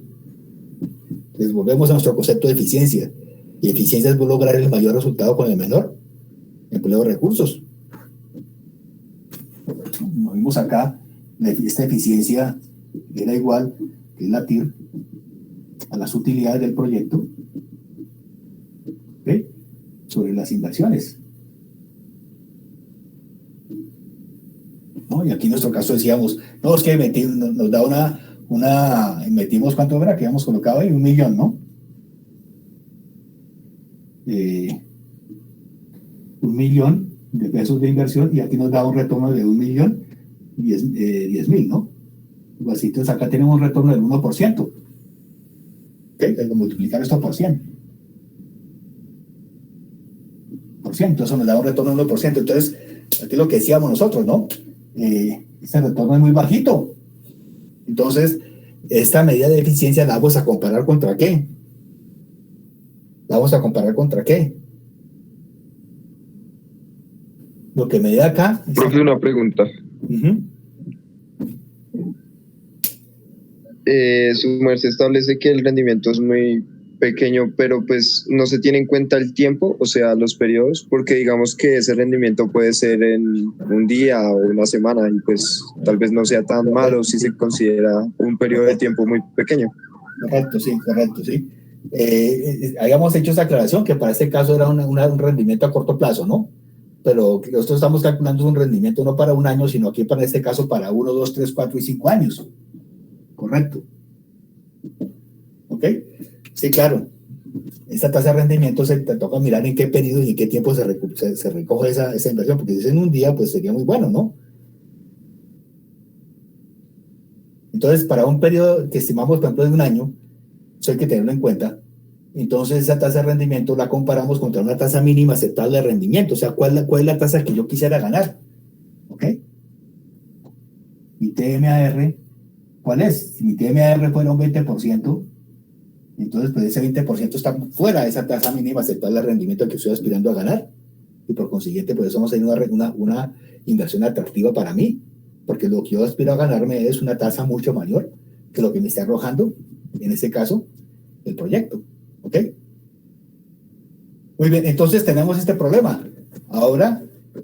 Speaker 1: Entonces volvemos a nuestro concepto de eficiencia. Y eficiencia es lograr el mayor resultado con el menor empleo de recursos. Nos vimos acá, esta eficiencia era igual, que es la TIR, a las utilidades del proyecto, ¿okay?, sobre las inversiones. ¿No? Y aquí en nuestro caso decíamos, no, es que nos da metimos, ¿cuánto era que habíamos colocado ahí? 1 millón, ¿no? 1 millón de pesos de inversión, y aquí nos da un retorno de 1.010.000, ¿no? Así, entonces acá tenemos un retorno del 1%. ¿Ok? Tengo que multiplicar esto por 100. Eso nos da un retorno del 1%. Entonces, aquí lo que decíamos nosotros, ¿no? Este retorno es muy bajito. Entonces, esta medida de eficiencia la vamos a comparar contra ¿qué? Lo que me da acá.
Speaker 5: Profe, una pregunta. Su merced establece que el rendimiento es muy pequeño, pero pues no se tiene en cuenta el tiempo, o sea, los periodos, porque digamos que ese rendimiento puede ser en un día o una semana y pues tal vez no sea tan malo si se considera un periodo de tiempo muy pequeño.
Speaker 1: Correcto, sí. Habíamos hecho esa aclaración que para este caso era un rendimiento a corto plazo, ¿no? Pero nosotros estamos calculando un rendimiento no para un año, sino aquí para este caso para 1, 2, 3, 4 y 5 años. Correcto. ¿Ok? Sí, claro. Esta tasa de rendimiento te toca mirar en qué periodo y en qué tiempo se recoge esa inversión, porque si es en un día, pues sería muy bueno, ¿no? Entonces, para un periodo que estimamos, por ejemplo, de un año, eso hay que tenerlo en cuenta. Entonces, esa tasa de rendimiento la comparamos contra una tasa mínima aceptable de rendimiento. O sea, ¿cuál es la tasa que yo quisiera ganar? ¿Ok? Mi TMAR, ¿cuál es? Si mi TMAR fuera un 20%, entonces pues ese 20% está fuera de esa tasa mínima aceptable de rendimiento que estoy aspirando a ganar. Y por consiguiente, pues eso vamos a tener una inversión atractiva para mí, porque lo que yo aspiro a ganarme es una tasa mucho mayor que lo que me está arrojando, en este caso, el proyecto. ¿Ok? Muy bien, entonces tenemos este problema. Ahora,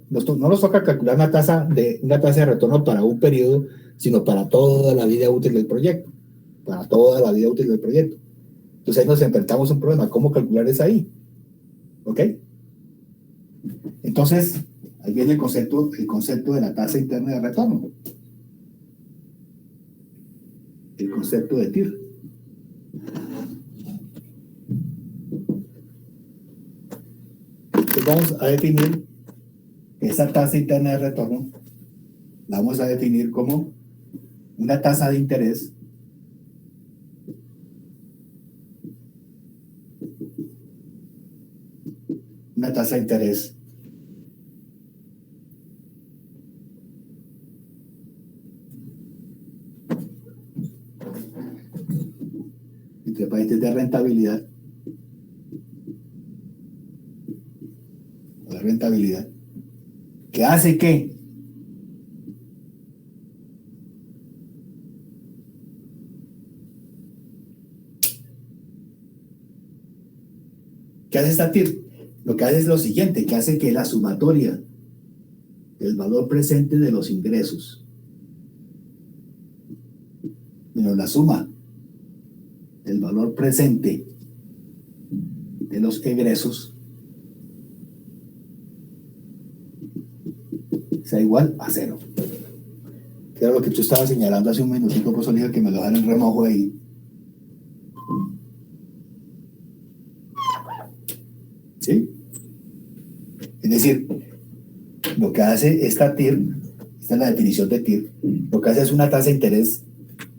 Speaker 1: no nos toca calcular una tasa de retorno para un periodo, sino para toda la vida útil del proyecto. Entonces ahí nos enfrentamos a un problema. ¿Cómo calcular eso ahí? ¿Ok? Entonces, ahí viene el concepto de la tasa interna de retorno. El concepto de TIR. Entonces vamos a definir esa tasa interna de retorno, la vamos a definir como una tasa de interés entre países de rentabilidad rentabilidad, que hace que ¿qué hace esta TIR? Lo que hace es lo siguiente, que hace que la sumatoria del valor presente de los ingresos menos la suma del valor presente de los egresos sea igual a 0. Que era lo que tú estabas señalando hace un minutito, pues Oliva, que me lo dejaron en remojo ahí. ¿Sí? Es decir, lo que hace esta TIR, esta es la definición de TIR, lo que hace es una tasa de interés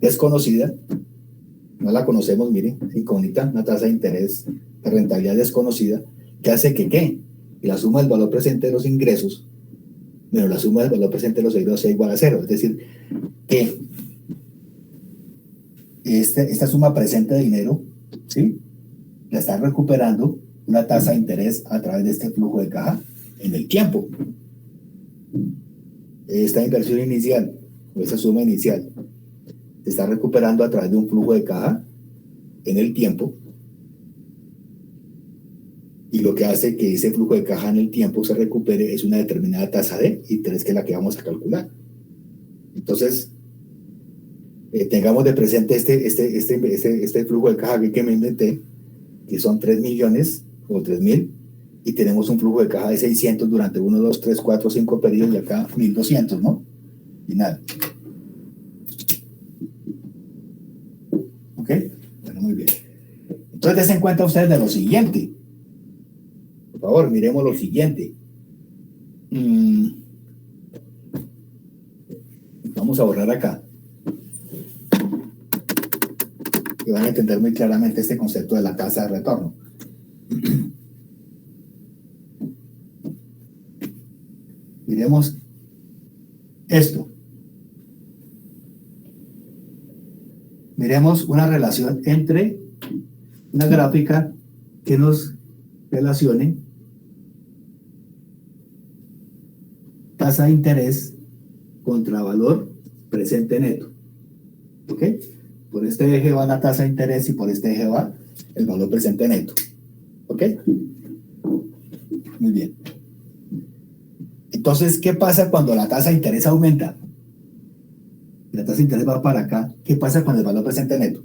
Speaker 1: desconocida, no la conocemos, miren, incógnita, una tasa de interés de rentabilidad desconocida, que hace que ¿qué? Que la suma del valor presente de los ingresos menos la suma del valor presente de los egresos sea igual a 0. Es decir, que esta suma presente de dinero, ¿sí? La está recuperando una tasa de interés a través de este flujo de caja en el tiempo. Esta inversión inicial, o esta suma inicial, se está recuperando a través de un flujo de caja en el tiempo, y lo que hace que ese flujo de caja en el tiempo se recupere es una determinada tasa de interés, que es la que vamos a calcular. Entonces, tengamos de presente este flujo de caja que me inventé, que son 3 millones o 3.000, y tenemos un flujo de caja de 600 durante 1, 2, 3, 4, 5 periodos, y acá 1.200, ¿no? Final. ¿Ok? Bueno, muy bien. Entonces, den cuenta ustedes de lo siguiente. Por favor, miremos lo siguiente. Vamos a borrar acá. Y van a entender muy claramente este concepto de la tasa de retorno. Miremos esto. Miremos una relación entre una gráfica que nos relacione tasa de interés contra valor presente neto. ¿Ok? Por este eje va la tasa de interés y por este eje va el valor presente neto. ¿Ok? Muy bien. Entonces, ¿qué pasa cuando la tasa de interés aumenta? La tasa de interés va para acá. ¿Qué pasa con el valor presente neto?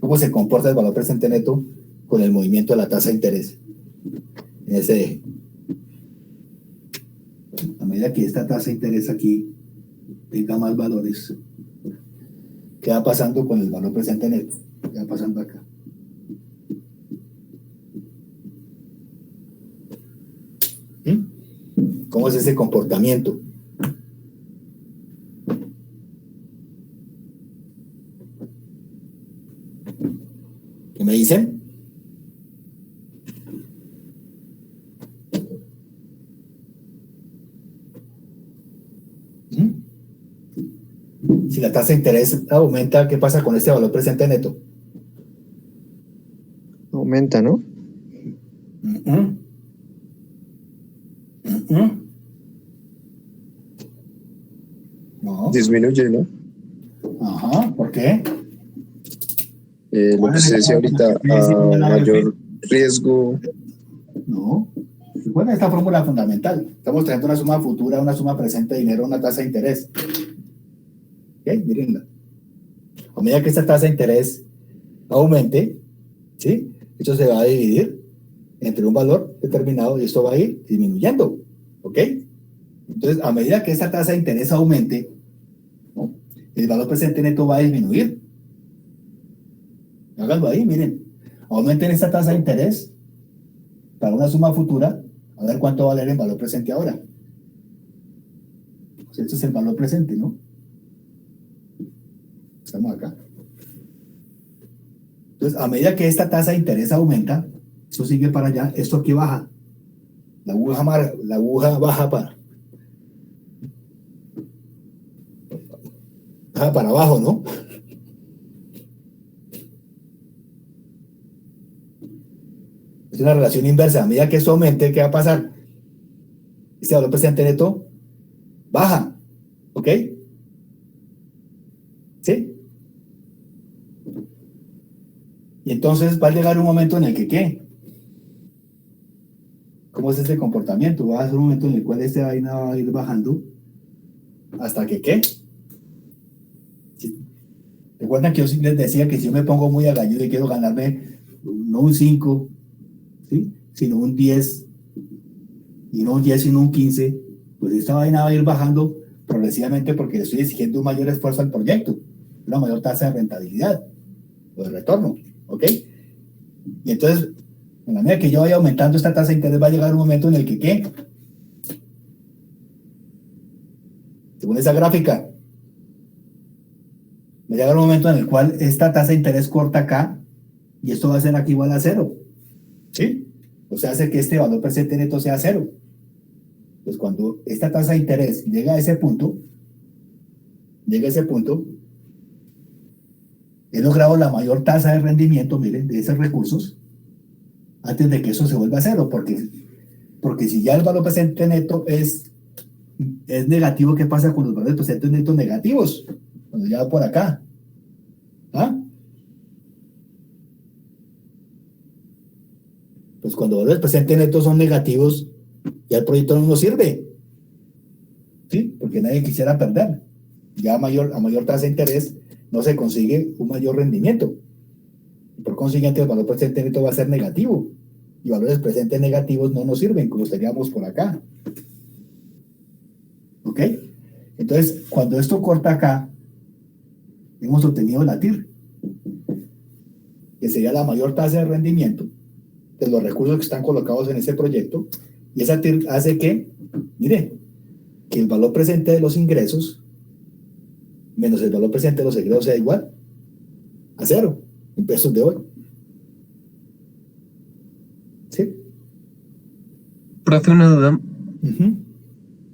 Speaker 1: ¿Cómo se comporta el valor presente neto con el movimiento de la tasa de interés en ese eje? A medida que esta tasa de interés aquí tenga más valores, ¿qué va pasando con el valor presente neto? ¿Qué va pasando acá? ¿Cómo es ese comportamiento? ¿Qué me dicen? Si la tasa de interés aumenta, ¿qué pasa con este valor presente neto?
Speaker 4: Aumenta, ¿no?
Speaker 1: No.
Speaker 5: Disminuye, ¿no?
Speaker 1: Ajá, ¿por qué?
Speaker 5: Lo que se decía ahorita, a mayor riesgo.
Speaker 1: No. Recuerden esta fórmula fundamental. Estamos trayendo una suma futura, una suma presente de dinero, una tasa de interés. ¿Ok? Mírenla. A medida que esta tasa de interés aumente, ¿sí? Esto se va a dividir entre un valor determinado y esto va a ir disminuyendo. ¿Ok? Entonces, a medida que esta tasa de interés aumente, ¿no? El valor presente neto va a disminuir. Háganlo ahí, miren. Aumenten esta tasa de interés para una suma futura, a ver cuánto va a valer el valor presente ahora. Pues este es el valor presente, ¿no? Estamos acá. Entonces, a medida que esta tasa de interés aumenta, esto sigue para allá, esto aquí baja. La aguja baja para abajo, ¿no? Es una relación inversa. A medida que esto aumente, ¿qué va a pasar? Este valor presente neto baja. ¿Ok? ¿Sí? Y entonces va a llegar un momento en el que, ¿qué? ¿Cómo es este comportamiento? Va a ser un momento en el cual esta vaina va a ir bajando hasta que, ¿qué? ¿Sí? Recuerdan que yo les decía que si yo me pongo muy agalludo y quiero ganarme no un 5, ¿sí? Sino un 10, y no un 10 sino un 15, pues esta vaina va a ir bajando progresivamente porque le estoy exigiendo un mayor esfuerzo al proyecto, una mayor tasa de rentabilidad o de retorno, ¿ok? Y entonces, en la medida que yo vaya aumentando esta tasa de interés, va a llegar un momento en el que, ¿qué? Según esa gráfica, va a llegar un momento en el cual esta tasa de interés corta acá y esto va a ser aquí igual a cero, ¿sí? O sea, hace que este valor presente neto sea cero. Pues cuando esta tasa de interés llega a ese punto, he logrado la mayor tasa de rendimiento, miren, de esos recursos, antes de que eso se vuelva a cero, porque si ya el valor presente neto es negativo, ¿qué pasa con los valores presentes netos negativos? Cuando ya va por acá. ¿Ah? Pues cuando los valores presentes netos son negativos, ya el proyecto no nos sirve. ¿Sí? Porque nadie quisiera perder. Ya a mayor tasa de interés no se consigue un mayor rendimiento. Y por consiguiente, el valor presente neto va a ser negativo. Y valores presentes negativos no nos sirven, como estaríamos por acá. ¿Ok? Entonces, cuando esto corta acá, hemos obtenido la TIR, que sería la mayor tasa de rendimiento de los recursos que están colocados en ese proyecto. Y esa TIR hace que, mire, que el valor presente de los ingresos menos el valor presente de los egresos sea igual a cero en pesos de hoy. ¿Sí?
Speaker 7: Profe, una duda.
Speaker 1: Uh-huh.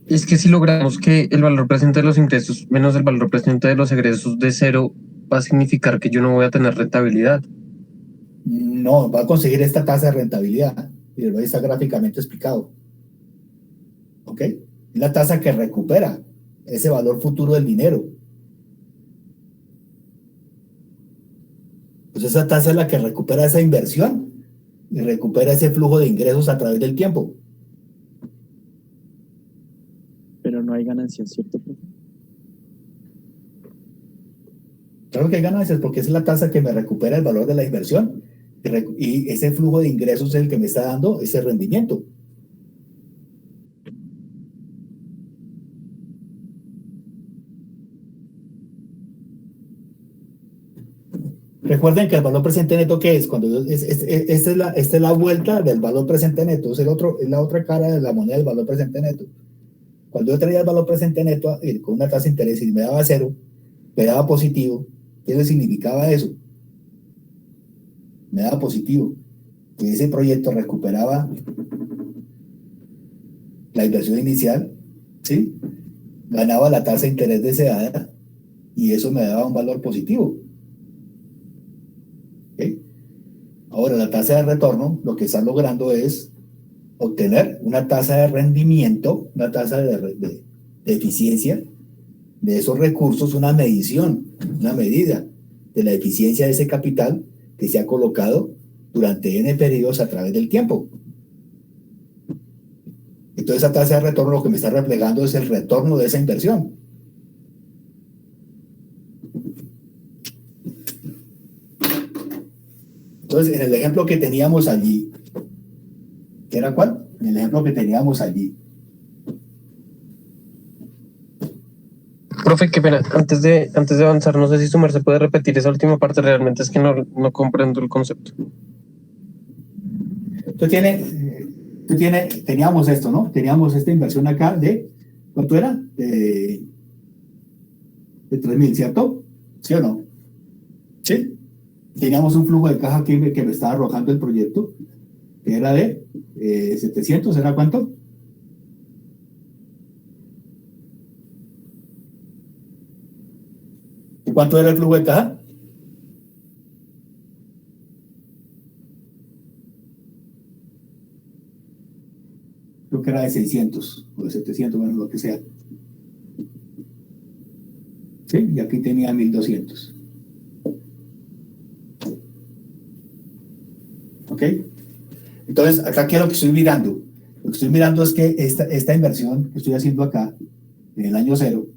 Speaker 7: Es que si logramos que el valor presente de los ingresos menos el valor presente de los egresos de cero, va a significar que yo no voy a tener rentabilidad.
Speaker 1: No, va a conseguir esta tasa de rentabilidad. Y lo está gráficamente explicado. ¿Ok? Es la tasa que recupera ese valor futuro del dinero. Pues esa tasa es la que recupera esa inversión y recupera ese flujo de ingresos a través del tiempo.
Speaker 8: Pero no hay ganancias, ¿cierto, profe?
Speaker 1: Claro que hay ganancias porque esa es la tasa que me recupera el valor de la inversión y ese flujo de ingresos es el que me está dando ese rendimiento. Recuerden que el valor presente neto, ¿qué es? Cuando esta es la vuelta del valor presente neto, es la otra cara de la moneda del valor presente neto. Cuando yo traía el valor presente neto con una tasa de interés y me daba cero, me daba positivo, ¿qué significaba eso? Me daba positivo, que ese proyecto recuperaba la inversión inicial, ¿sí? Ganaba la tasa de interés deseada y eso me daba un valor positivo. ¿Okay? Ahora, la tasa de retorno, lo que está logrando es obtener una tasa de rendimiento, una tasa de eficiencia de esos recursos, una medición, una medida de la eficiencia de ese capital que se ha colocado durante N periodos a través del tiempo. Entonces, esa tasa de retorno lo que me está reflejando es el retorno de esa inversión. Entonces, en el ejemplo que teníamos allí, ¿qué era cuál? En el ejemplo que teníamos allí.
Speaker 7: Profe, qué pena. Antes de avanzar, no sé si su merced puede repetir esa última parte. Realmente es que no comprendo el concepto.
Speaker 1: Teníamos esto, ¿no? Teníamos esta inversión acá de, ¿cuánto era? De 3.000, ¿cierto? ¿Sí o no? Sí. Teníamos un flujo de caja que me estaba arrojando el proyecto, que era de 700, ¿era cuánto? ¿Y cuánto era el flujo de caja? creo que era de 600 o de 700, bueno, lo que sea. Sí, y aquí tenía 1200. ¿Ok? Entonces, acá, ¿qué es lo que estoy mirando? Lo que estoy mirando es que esta inversión que estoy haciendo acá, en el año cero,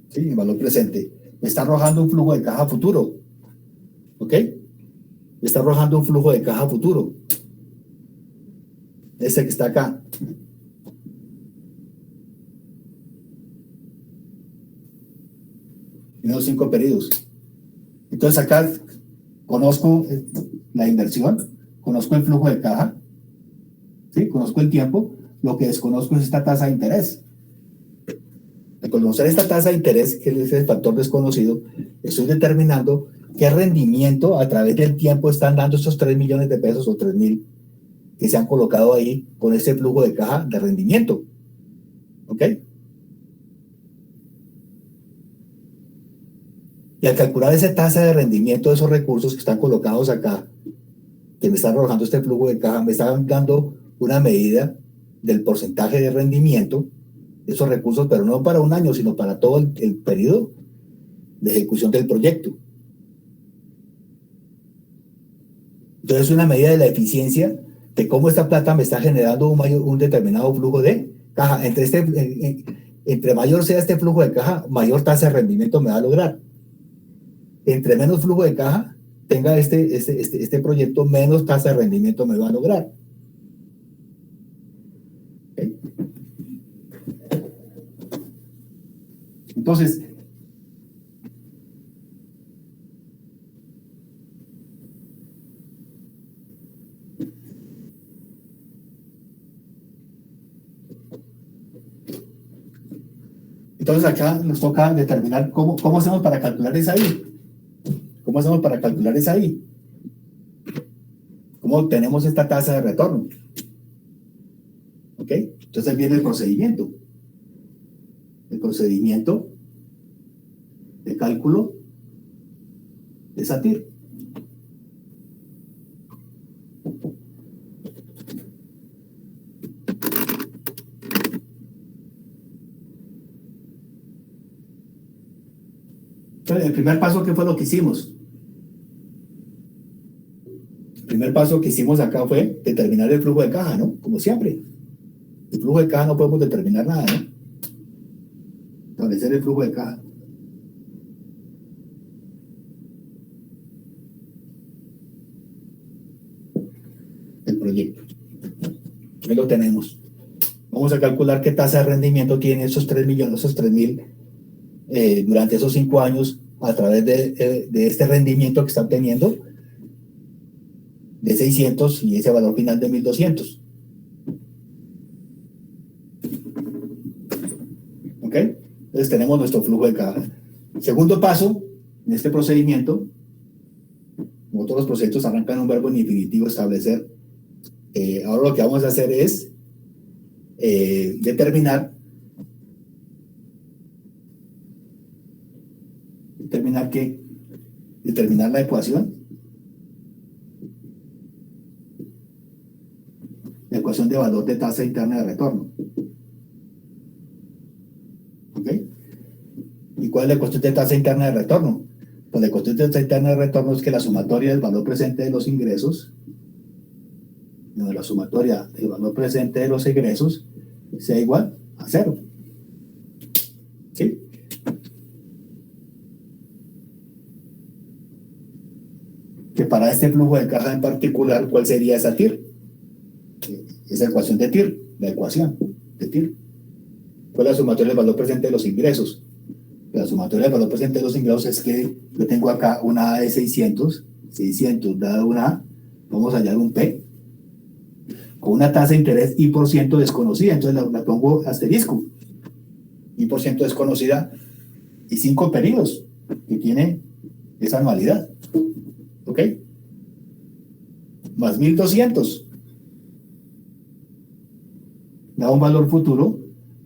Speaker 1: ¿sí? En valor presente, me está arrojando un flujo de caja futuro. ¿Ok? Me está arrojando un flujo de caja futuro. Este que está acá. En los 5 periodos. Entonces acá conozco la inversión, conozco el flujo de caja, ¿sí? Conozco el tiempo, lo que desconozco es esta tasa de interés. Al conocer esta tasa de interés, que es el factor desconocido, estoy determinando qué rendimiento a través del tiempo están dando estos 3 millones de pesos o 3.000 que se han colocado ahí con este flujo de caja de rendimiento. ¿Ok? Y al calcular esa tasa de rendimiento de esos recursos que están colocados acá, que me están arrojando este flujo de caja, me están dando una medida del porcentaje de rendimiento de esos recursos, pero no para un año, sino para todo el periodo de ejecución del proyecto. Entonces es una medida de la eficiencia de cómo esta plata me está generando un determinado flujo de caja. Entre mayor sea este flujo de caja, mayor tasa de rendimiento me va a lograr. Entre menos flujo de caja tenga este proyecto, menos tasa de rendimiento me va a lograr. ¿Okay? Entonces, acá nos toca determinar cómo hacemos para calcular esa I. ¿Cómo hacemos para calcular esa I? ¿Cómo obtenemos esta tasa de retorno? ¿Ok? Entonces viene el procedimiento. El procedimiento de cálculo de SATIR. Entonces, el primer paso, ¿qué fue lo que hicimos? El primer paso que hicimos acá fue determinar el flujo de caja, ¿no? Como siempre. El flujo de caja no podemos determinar nada, ¿no? Establecer el flujo de caja. El proyecto. Ahí lo tenemos. Vamos a calcular qué tasa de rendimiento tiene esos 3 millones, esos 3.000 durante esos 5 años a través de este rendimiento que están teniendo de 600 y ese valor final de 1.200. ¿Ok? Entonces tenemos nuestro flujo de caja. Segundo paso, en este procedimiento, como todos los procedimientos arrancan un verbo en infinitivo, establecer. Ahora lo que vamos a hacer es determinar la ecuación. La ecuación de valor de tasa interna de retorno. ¿Ok? ¿Y cuál es la ecuación de tasa interna de retorno? Pues la ecuación de tasa interna de retorno es que la sumatoria del valor presente de los ingresos, no, la sumatoria del valor presente de los egresos sea igual a 0. ¿Sí? Que para este flujo de caja en particular, ¿cuál sería esa TIR? Esa ecuación de TIR, la ecuación de TIR. ¿Cuál es la sumatoria del valor presente de los ingresos? La sumatoria del valor presente de los ingresos es que yo tengo acá una A de 600 dada una A, vamos a hallar un P, con una tasa de interés I% desconocida, entonces la pongo asterisco, I% desconocida, y 5 periodos que tiene esa anualidad. ¿Ok? Más 1.200. Da un valor futuro,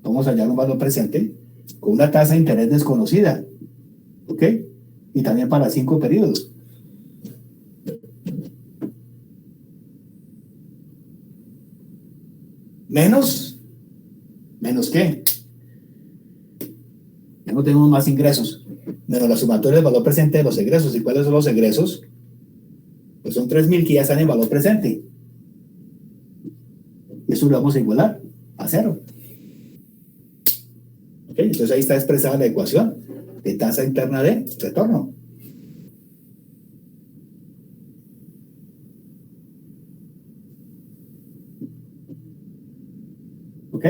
Speaker 1: vamos a hallar un valor presente, con una tasa de interés desconocida. ¿Ok? Y también para 5 periodos. menos ¿qué? Ya no tenemos más ingresos, menos la sumatoria del valor presente de los egresos. ¿Y cuáles son los egresos? Pues son 3.000 que ya están en valor presente. Y eso lo vamos a igualar a 0. ¿Ok? Entonces ahí está expresada la ecuación de tasa interna de retorno. ¿Ok?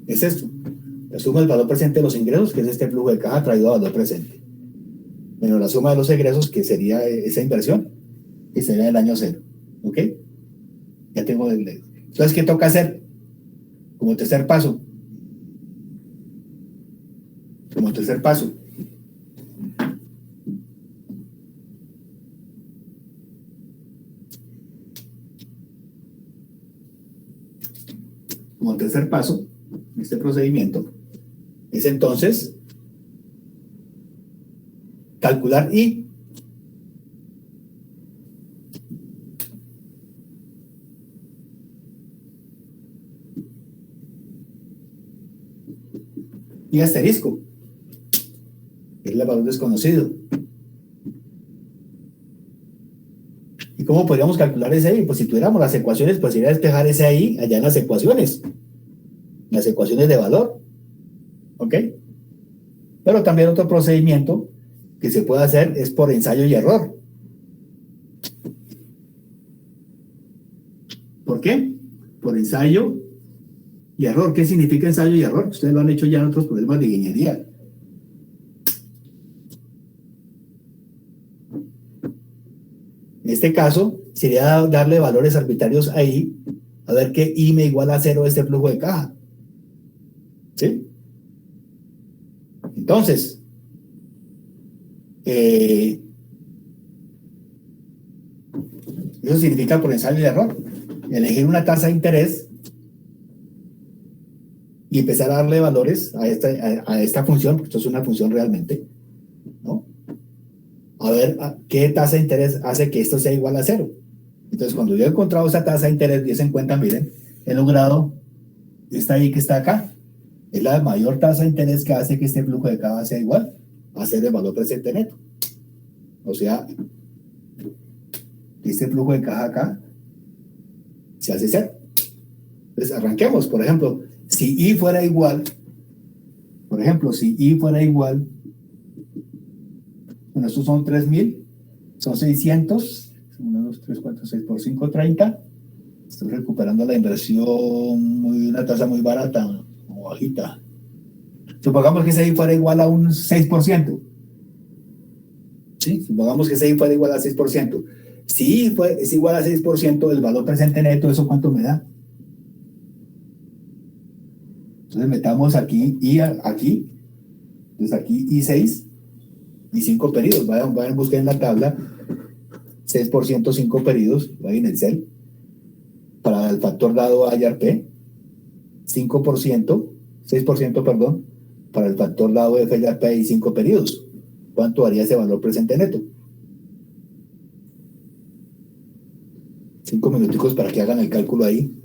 Speaker 1: Es esto. La suma del valor presente de los ingresos, que es este flujo de caja traído a valor presente, menos la suma de los egresos, que sería esa inversión, que sería el año 0. ¿Ok? Ya tengo el... Entonces, ¿qué toca hacer? Como tercer paso. Como tercer paso, en este procedimiento, es entonces calcular I. Y asterisco, que es el valor desconocido. ¿Y cómo podríamos calcular ese I? Pues si tuviéramos las ecuaciones, pues sería despejar ese I allá en las ecuaciones de valor. ¿Ok? Pero también otro procedimiento que se puede hacer es por ensayo y error. ¿Por qué? Por ensayo y error. ¿Qué significa ensayo y error? Ustedes lo han hecho ya en otros problemas de ingeniería. En este caso, sería darle valores arbitrarios ahí, a ver qué I me iguala a 0 este flujo de caja. ¿Sí? Entonces, eso significa por ensayo y error. Elegir una tasa de interés y empezar a darle valores a esta función, porque esto es una función realmente, ¿no? A ver qué tasa de interés hace que esto sea igual a 0. Entonces, cuando yo he encontrado esa tasa de interés, 10 en cuenta, miren, he logrado esta I que está acá. Es la mayor tasa de interés que hace que este flujo de caja sea igual a 0 el valor presente neto. O sea, este flujo de caja acá se hace 0. Entonces, arranquemos. Por ejemplo, si I fuera igual, bueno, estos son 3.000, son 600, 1, 2, 3, 4, 6 por 5, 30. Estoy recuperando la inversión, una tasa muy barata o bajita. Supongamos que ese I fuera igual a un 6%. ¿Sí? Supongamos que ese I fuera igual a 6%. Si I es igual a 6%, el valor presente neto, ¿eso cuánto me da? Entonces metamos aquí I, aquí. Entonces aquí I6 y 5 periodos. Vayan a buscar en la tabla 6%, 5 periodos, vayan en Excel. Para el factor dado A y P, 5%, 6%, perdón, para el factor dado F y P y 5 periodos. ¿Cuánto haría ese valor presente neto? 5 minuticos para que hagan el cálculo ahí.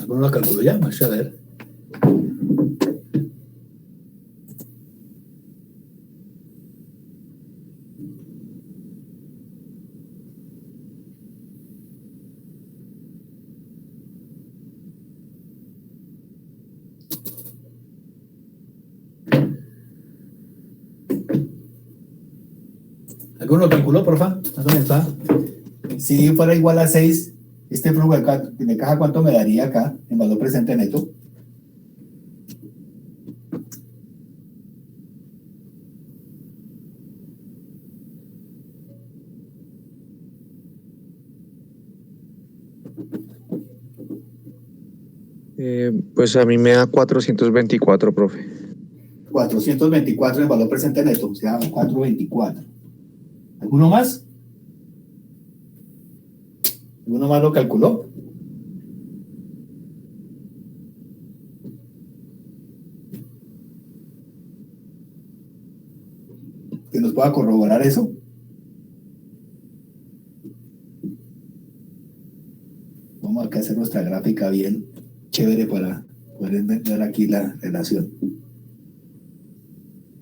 Speaker 1: ¿Alguno lo calculó ya? Vamos a ver. ¿Alguno lo calculó, porfa? ¿Dónde está? Si fuera igual a 6, este flujo de caja, ¿cuánto me daría acá en valor presente neto?
Speaker 4: Pues a mí me da 424, profe.
Speaker 1: 424 el valor presente neto, o sea, 424. ¿Alguno más? ¿Alguno más lo calculó? ¿Que nos pueda corroborar eso? Vamos acá a hacer nuestra gráfica bien chévere para poder ver aquí la relación.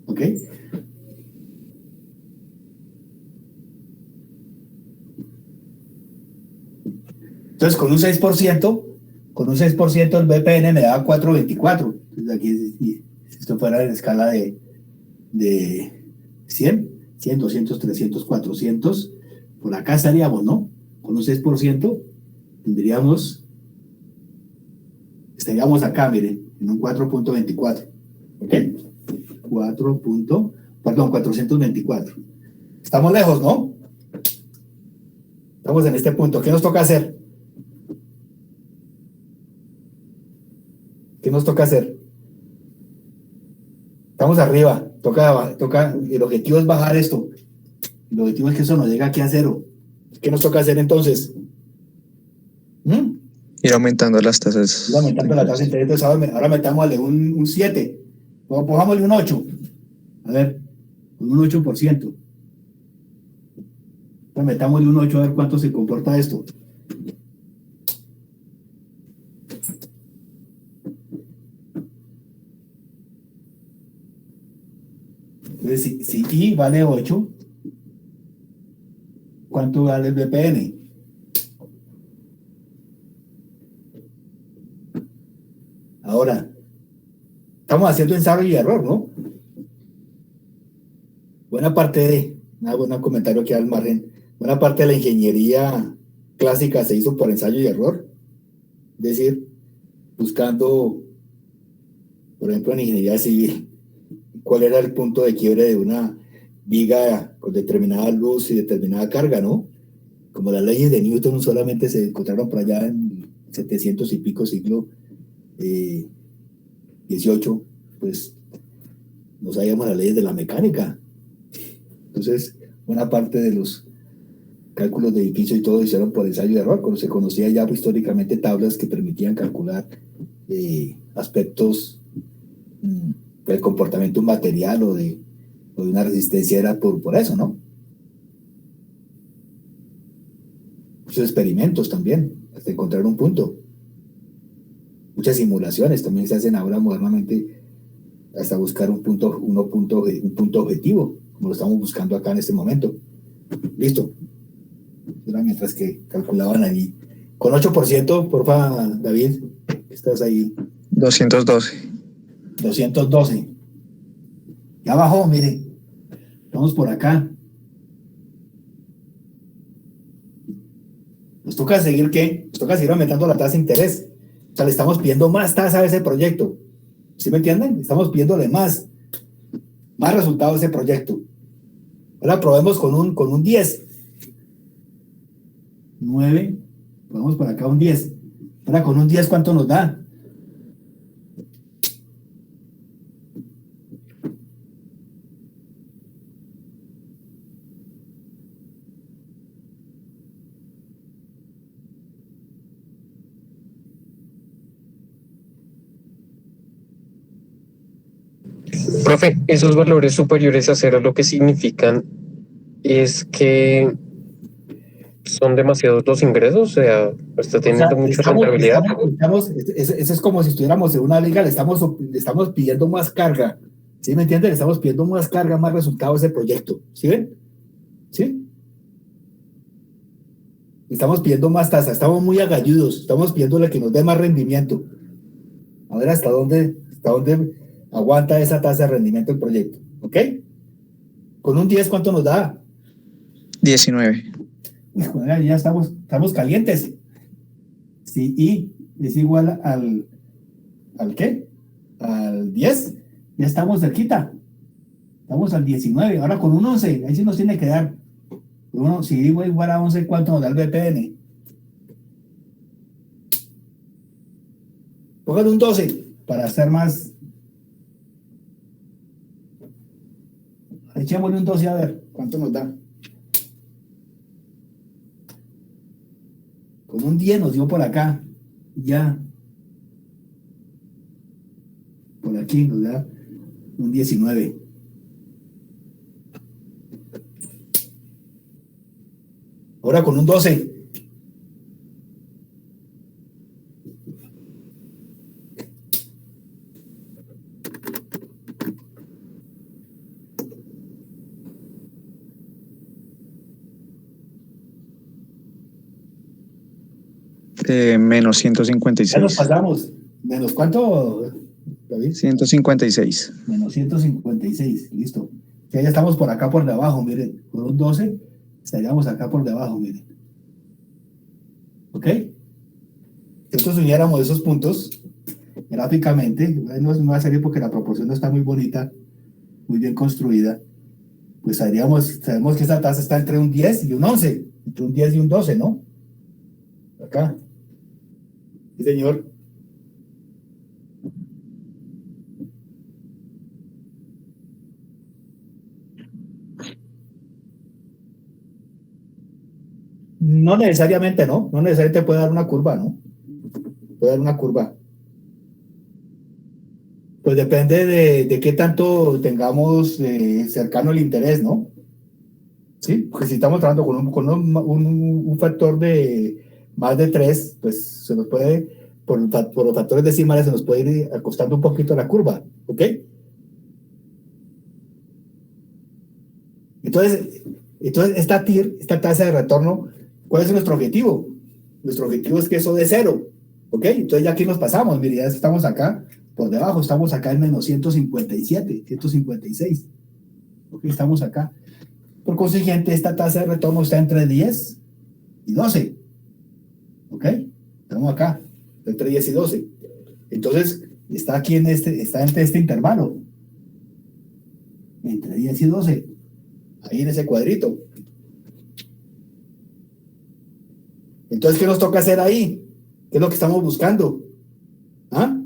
Speaker 1: ¿Ok? Entonces, con un 6% el BPN me da 424. Entonces, aquí, si esto fuera en escala de 100, 200, 300, 400, por acá estaríamos, ¿no? Con un 6% estaríamos acá, miren, en un 4.24. ¿Ok? 424. Estamos lejos, ¿no? Estamos en este punto. ¿Qué nos toca hacer? ¿Qué nos toca hacer? Estamos arriba. Toca, el objetivo es bajar esto. El objetivo es que eso nos llegue aquí a 0. ¿Qué nos toca hacer entonces?
Speaker 4: Ir aumentando las tasas.
Speaker 1: Ir aumentando la tasa de interés. Entonces ahora metámosle un 7. O pongámosle un 8. A ver, un 8%. Ahora metámosle un 8 a ver cuánto se comporta esto. Entonces, si I vale 8, ¿cuánto vale el BPN? Ahora, estamos haciendo ensayo y error, ¿no? Buena parte de, un comentario aquí al margen, buena parte de la ingeniería clásica se hizo por ensayo y error. Es decir, buscando, por ejemplo, en ingeniería civil, cuál era el punto de quiebre de una viga con determinada luz y determinada carga, ¿no? Como las leyes de Newton solamente se encontraron por allá en 700 y pico siglo 18, pues no sabíamos las leyes de la mecánica. Entonces, buena parte de los cálculos de edificio y todo se hicieron por ensayo y error, cuando se conocía ya históricamente tablas que permitían calcular aspectos del comportamiento de un material o de una resistencia, era por eso, ¿no? Muchos experimentos también, hasta encontrar un punto. Muchas simulaciones también se hacen ahora modernamente hasta buscar un punto objetivo, como lo estamos buscando acá en este momento. Listo. Era mientras que calculaban ahí. Con 8%, porfa, David, estás ahí.
Speaker 4: 212.
Speaker 1: 212. Ya bajó, mire. Estamos por acá. Nos toca seguir, ¿qué? Nos toca seguir aumentando la tasa de interés. O sea, le estamos pidiendo más tasa a ese proyecto. ¿Sí me entienden? Estamos pidiéndole más resultados a ese proyecto. Ahora probemos con un 10. 9. Probemos por acá un 10. Ahora con un 10, ¿cuánto nos da?
Speaker 7: Profe, esos valores superiores a 0 lo que significan es que son demasiados los ingresos, o sea, está teniendo mucha rentabilidad.
Speaker 1: Eso es como si estuviéramos en una liga, le estamos pidiendo más carga. ¿Sí me entienden? Le estamos pidiendo más carga, más resultados de ese proyecto. ¿Sí ven? ¿Sí? Estamos pidiendo más tasa, estamos muy agalludos, estamos pidiéndole que nos dé más rendimiento. A ver hasta dónde aguanta esa tasa de rendimiento del proyecto. ¿Ok? Con un 10, ¿cuánto nos da?
Speaker 4: 19.
Speaker 1: Ya estamos calientes. Si I es igual ¿al qué? Al 10, ya estamos cerquita. Estamos al 19. Ahora con un 11, ahí sí nos tiene que dar. Si I igual a 11, ¿cuánto nos da el BPN? Póngale un 12 para estar más. Echémosle un 12 a ver cuánto nos da. Con un 10 nos dio por acá. Ya. Por aquí nos da un 19. Ahora con un 12.
Speaker 4: Menos
Speaker 1: Ya nos
Speaker 4: 156.
Speaker 1: pasamos. ¿Menos cuánto, David?
Speaker 4: 156.
Speaker 1: Menos 156. Listo. Ya estamos por acá por debajo, miren. Con un 12 estaríamos acá por debajo, miren. ¿Ok? Si nosotros uniéramos esos puntos gráficamente, no es una serie porque la proporción no está muy bonita, muy bien construida, pues sabemos que esta tasa está entre un 10 y un 11, entre un 10 y un 12, ¿no? Acá. Sí, señor. No necesariamente, ¿no? No necesariamente puede dar una curva, ¿no? Puede dar una curva. Pues depende de qué tanto tengamos cercano el interés, ¿no? Sí, porque si estamos trabajando un factor de más de 3, pues se nos puede, por los factores decimales, se nos puede ir acostando un poquito la curva, ¿ok? Entonces esta TIR, esta tasa de retorno, ¿cuál es nuestro objetivo? Nuestro objetivo es que eso de cero, ¿ok? Entonces ya aquí nos pasamos, mire, ya estamos acá, por debajo, estamos acá en menos 157, 156, ¿ok? Estamos acá. Por consiguiente, esta tasa de retorno está entre 10 y 12, ¿ok? Estamos acá, entre 10 y 12. Entonces, está aquí está entre este intervalo, entre 10 y 12, ahí en ese cuadrito. Entonces, ¿qué nos toca hacer ahí? ¿Qué es lo que estamos buscando? ¿Ah?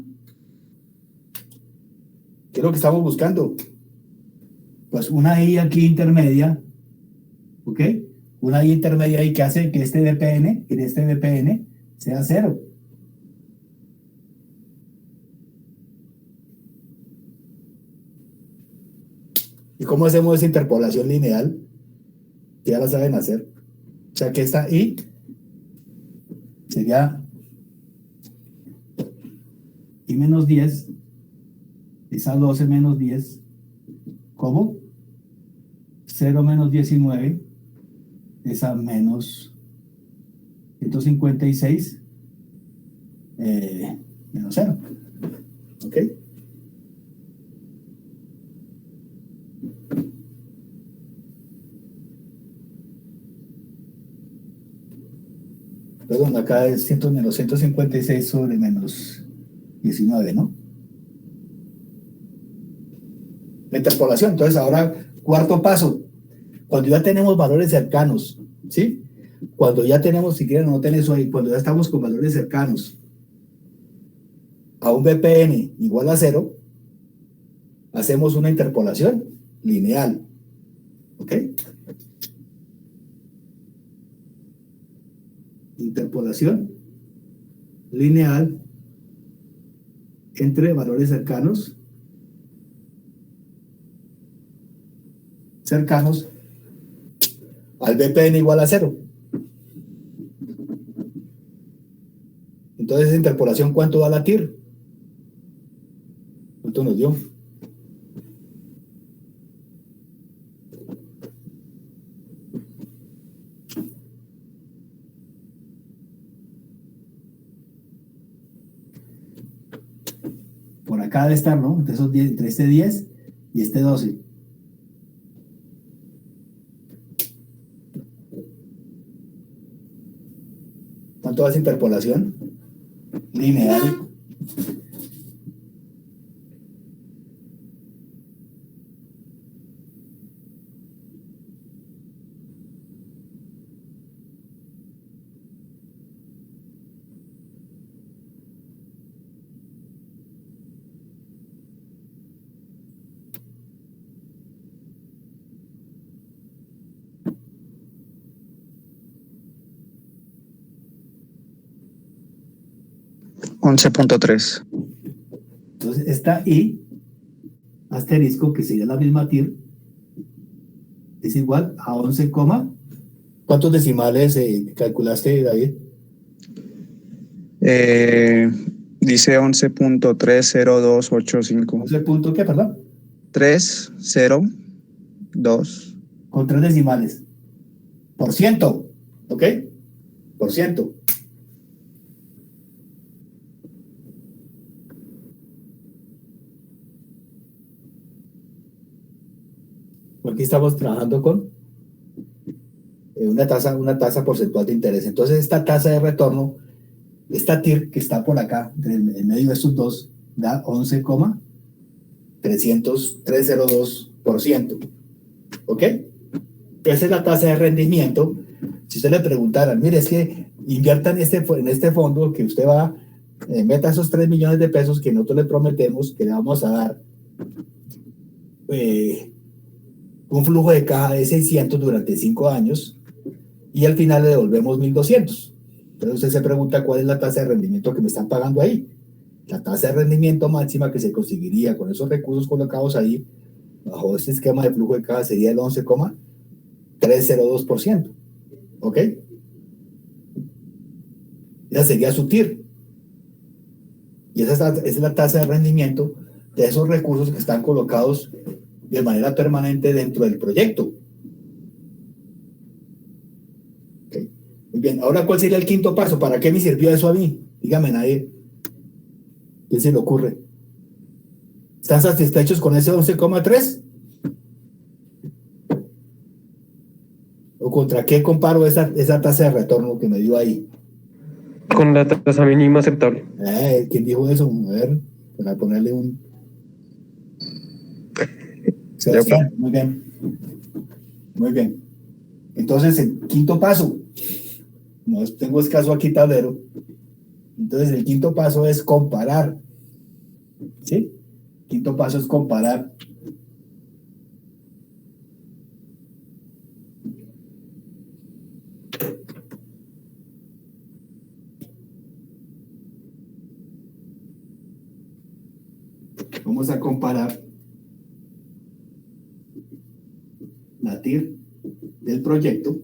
Speaker 1: ¿Qué es lo que estamos buscando? Pues una I aquí intermedia, ¿ok? Una I intermedia ahí que hace que este DPN sea cero. ¿Y cómo hacemos esa interpolación lineal? Ya la saben hacer. O sea que esta I sería I menos 10, esa 12 menos 10, ¿cómo? 0 menos 19, esa menos 156, menos 0. ¿Ok? Perdón, acá es menos 156 sobre menos 19, ¿no? La interpolación. Entonces, ahora, cuarto paso. Cuando ya tenemos valores cercanos, ¿sí? Cuando ya tenemos, si quieren anoten eso ahí, cuando ya estamos con valores cercanos a un BPN igual a 0, hacemos una interpolación lineal. ¿Ok? Interpolación lineal entre valores cercanos al BPN igual a 0. Entonces, esa interpolación, ¿cuánto da la TIR? ¿Cuánto nos dio? Por acá debe estar, ¿no? Entre este 10 y este 12. ¿Cuánto da esa interpolación? Lineal.
Speaker 4: 11.3.
Speaker 1: Entonces, esta I, asterisco, que sería la misma TIR, es igual a 11, ¿cuántos decimales calculaste, David?
Speaker 4: Dice 11.30285.
Speaker 1: 11 punto, ¿qué, perdón?
Speaker 4: 302.
Speaker 1: Con 3 decimales. Por ciento, ¿ok? Por ciento. Aquí estamos trabajando con una tasa porcentual de interés. Entonces, esta tasa de retorno, esta TIR que está por acá, en medio de estos dos, da 11,302%. ¿Ok? Esa es la tasa de rendimiento. Si usted le preguntara, mire, es que invierta en este fondo que usted va, meta esos 3 millones de pesos que nosotros le prometemos que le vamos a dar un flujo de caja de 600 durante 5 años y al final le devolvemos 1.200. Entonces usted se pregunta cuál es la tasa de rendimiento que me están pagando ahí. La tasa de rendimiento máxima que se conseguiría con esos recursos colocados ahí bajo este esquema de flujo de caja sería el 11,302%. ¿Ok? Esa sería su TIR. Y esa es la tasa de rendimiento de esos recursos que están colocados de manera permanente dentro del proyecto. Okay. Muy bien, ahora ¿cuál sería el quinto paso? ¿Para qué me sirvió eso a mí? Dígame, nadie. ¿Qué se le ocurre? ¿Están satisfechos con ese 11,3? ¿O contra qué comparo esa tasa de retorno que me dio ahí?
Speaker 7: Con la tasa mínima aceptable.
Speaker 1: ¿Quién dijo eso? A ver, para ponerle un... Sebastián, muy bien. Muy bien. Entonces, el quinto paso. No tengo escaso aquí tablero. Entonces, el quinto paso es comparar. ¿Sí? Quinto paso es comparar. Vamos a comparar la TIR del proyecto,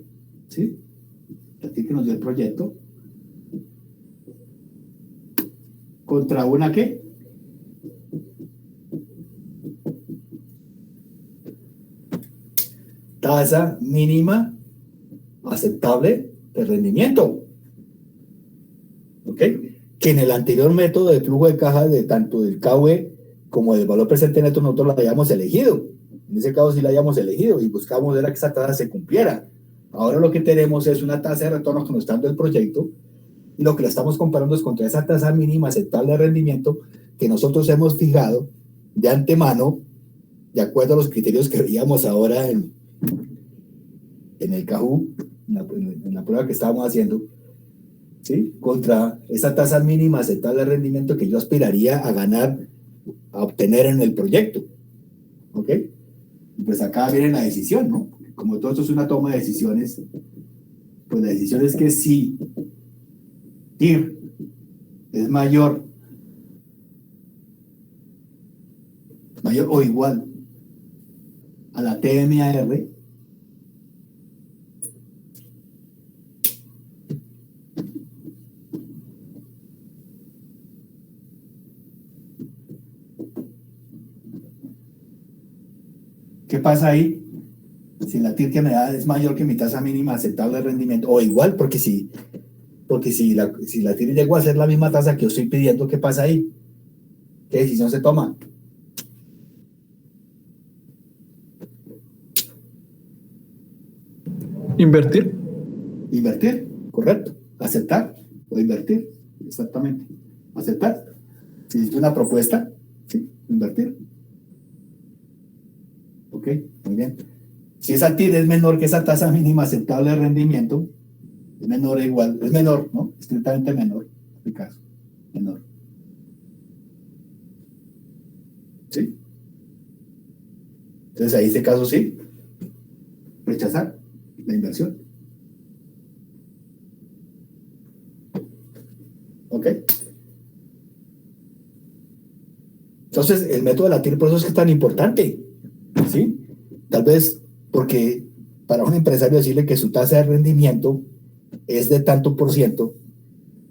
Speaker 1: ¿sí? La TIR que nos dio el proyecto contra una ¿qué? Tasa mínima aceptable de rendimiento. ¿Ok? Que en el anterior método de flujo de caja de tanto del CAUE como del valor presente neto nosotros la hayamos elegido. En ese caso sí la hayamos elegido y buscamos era que esa tasa se cumpliera. Ahora lo que tenemos es una tasa de retorno que nos está dando el proyecto y lo que la estamos comparando es contra esa tasa mínima aceptable de rendimiento que nosotros hemos fijado de antemano de acuerdo a los criterios que veíamos ahora en el CAJU, en la prueba que estábamos haciendo, ¿sí? Contra esa tasa mínima aceptable de rendimiento que yo aspiraría a ganar, a obtener en el proyecto. ¿Ok? Y pues acá viene la decisión, ¿no? Como todo esto es una toma de decisiones, pues la decisión es que si TIR es mayor o igual a la TMAR, ¿qué pasa ahí? Si la TIR que me da es mayor que mi tasa mínima aceptable de rendimiento, o igual, porque si la TIR llegó a ser la misma tasa que yo estoy pidiendo, ¿qué pasa ahí? ¿Qué decisión se toma?
Speaker 2: Invertir.
Speaker 1: Invertir, correcto. Aceptar o invertir, exactamente. Aceptar. Si necesito una propuesta, sí, invertir. Ok, muy bien. Si esa TIR es menor que esa tasa mínima aceptable de rendimiento, es menor o igual, es menor, ¿no? Estrictamente menor, en este caso, menor. ¿Sí? Entonces ahí, este caso sí, rechazar la inversión. ¿Ok? Entonces, el método de la TIR por eso es que es tan importante, ¿sí? Tal vez porque para un empresario decirle que su tasa de rendimiento es de tanto por ciento,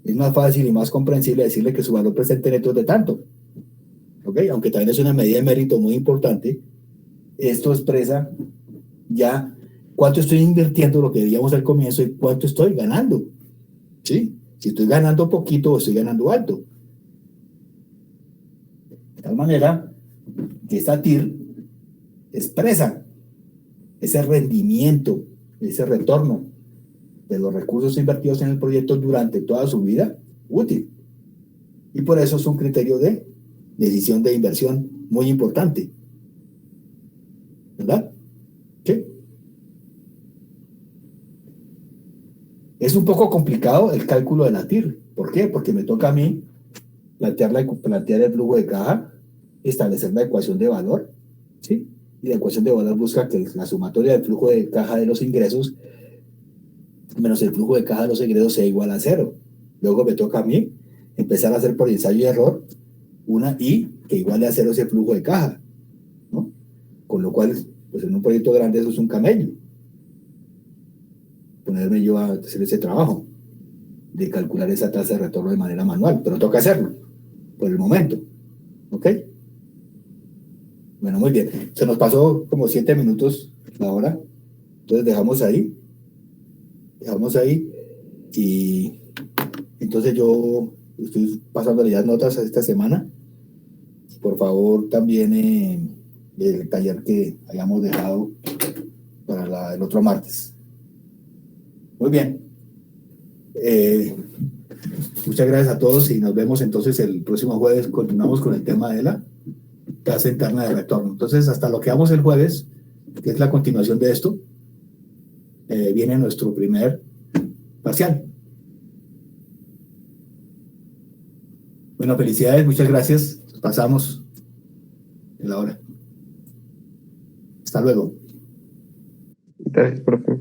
Speaker 1: es más fácil y más comprensible decirle que su valor presente neto es de tanto, ¿ok? Aunque también es una medida de mérito muy importante, esto expresa ya cuánto estoy invirtiendo, lo que veíamos al comienzo, y cuánto estoy ganando, ¿sí? Si estoy ganando poquito o estoy ganando alto. De tal manera que esta TIR expresa ese rendimiento, ese retorno de los recursos invertidos en el proyecto durante toda su vida útil. Y por eso es un criterio de decisión de inversión muy importante. ¿Verdad? ¿Sí? Es un poco complicado el cálculo de la TIR. ¿Por qué? Porque me toca a mí plantear el flujo de caja, establecer la ecuación de valor, ¿sí? Y la ecuación de valor busca que la sumatoria del flujo de caja de los ingresos menos el flujo de caja de los egresos sea igual a 0. Luego me toca a mí empezar a hacer por ensayo y error una I que iguale a 0 ese flujo de caja, ¿no? Con lo cual, pues en un proyecto grande eso es un camello. Ponerme yo a hacer ese trabajo de calcular esa tasa de retorno de manera manual, pero toca hacerlo por el momento, ¿ok? Bueno, muy bien. Se nos pasó como 7 minutos la hora, entonces dejamos ahí y entonces yo estoy pasándole ya notas a esta semana. Por favor, también el taller que hayamos dejado para el otro martes. Muy bien. Muchas gracias a todos y nos vemos entonces el próximo jueves. Continuamos con el tema de la tasa interna de retorno. Entonces, hasta lo que hagamos el jueves, que es la continuación de esto, viene nuestro primer parcial. Bueno, felicidades, muchas gracias. Pasamos en la hora. Hasta luego.
Speaker 7: Gracias, profe.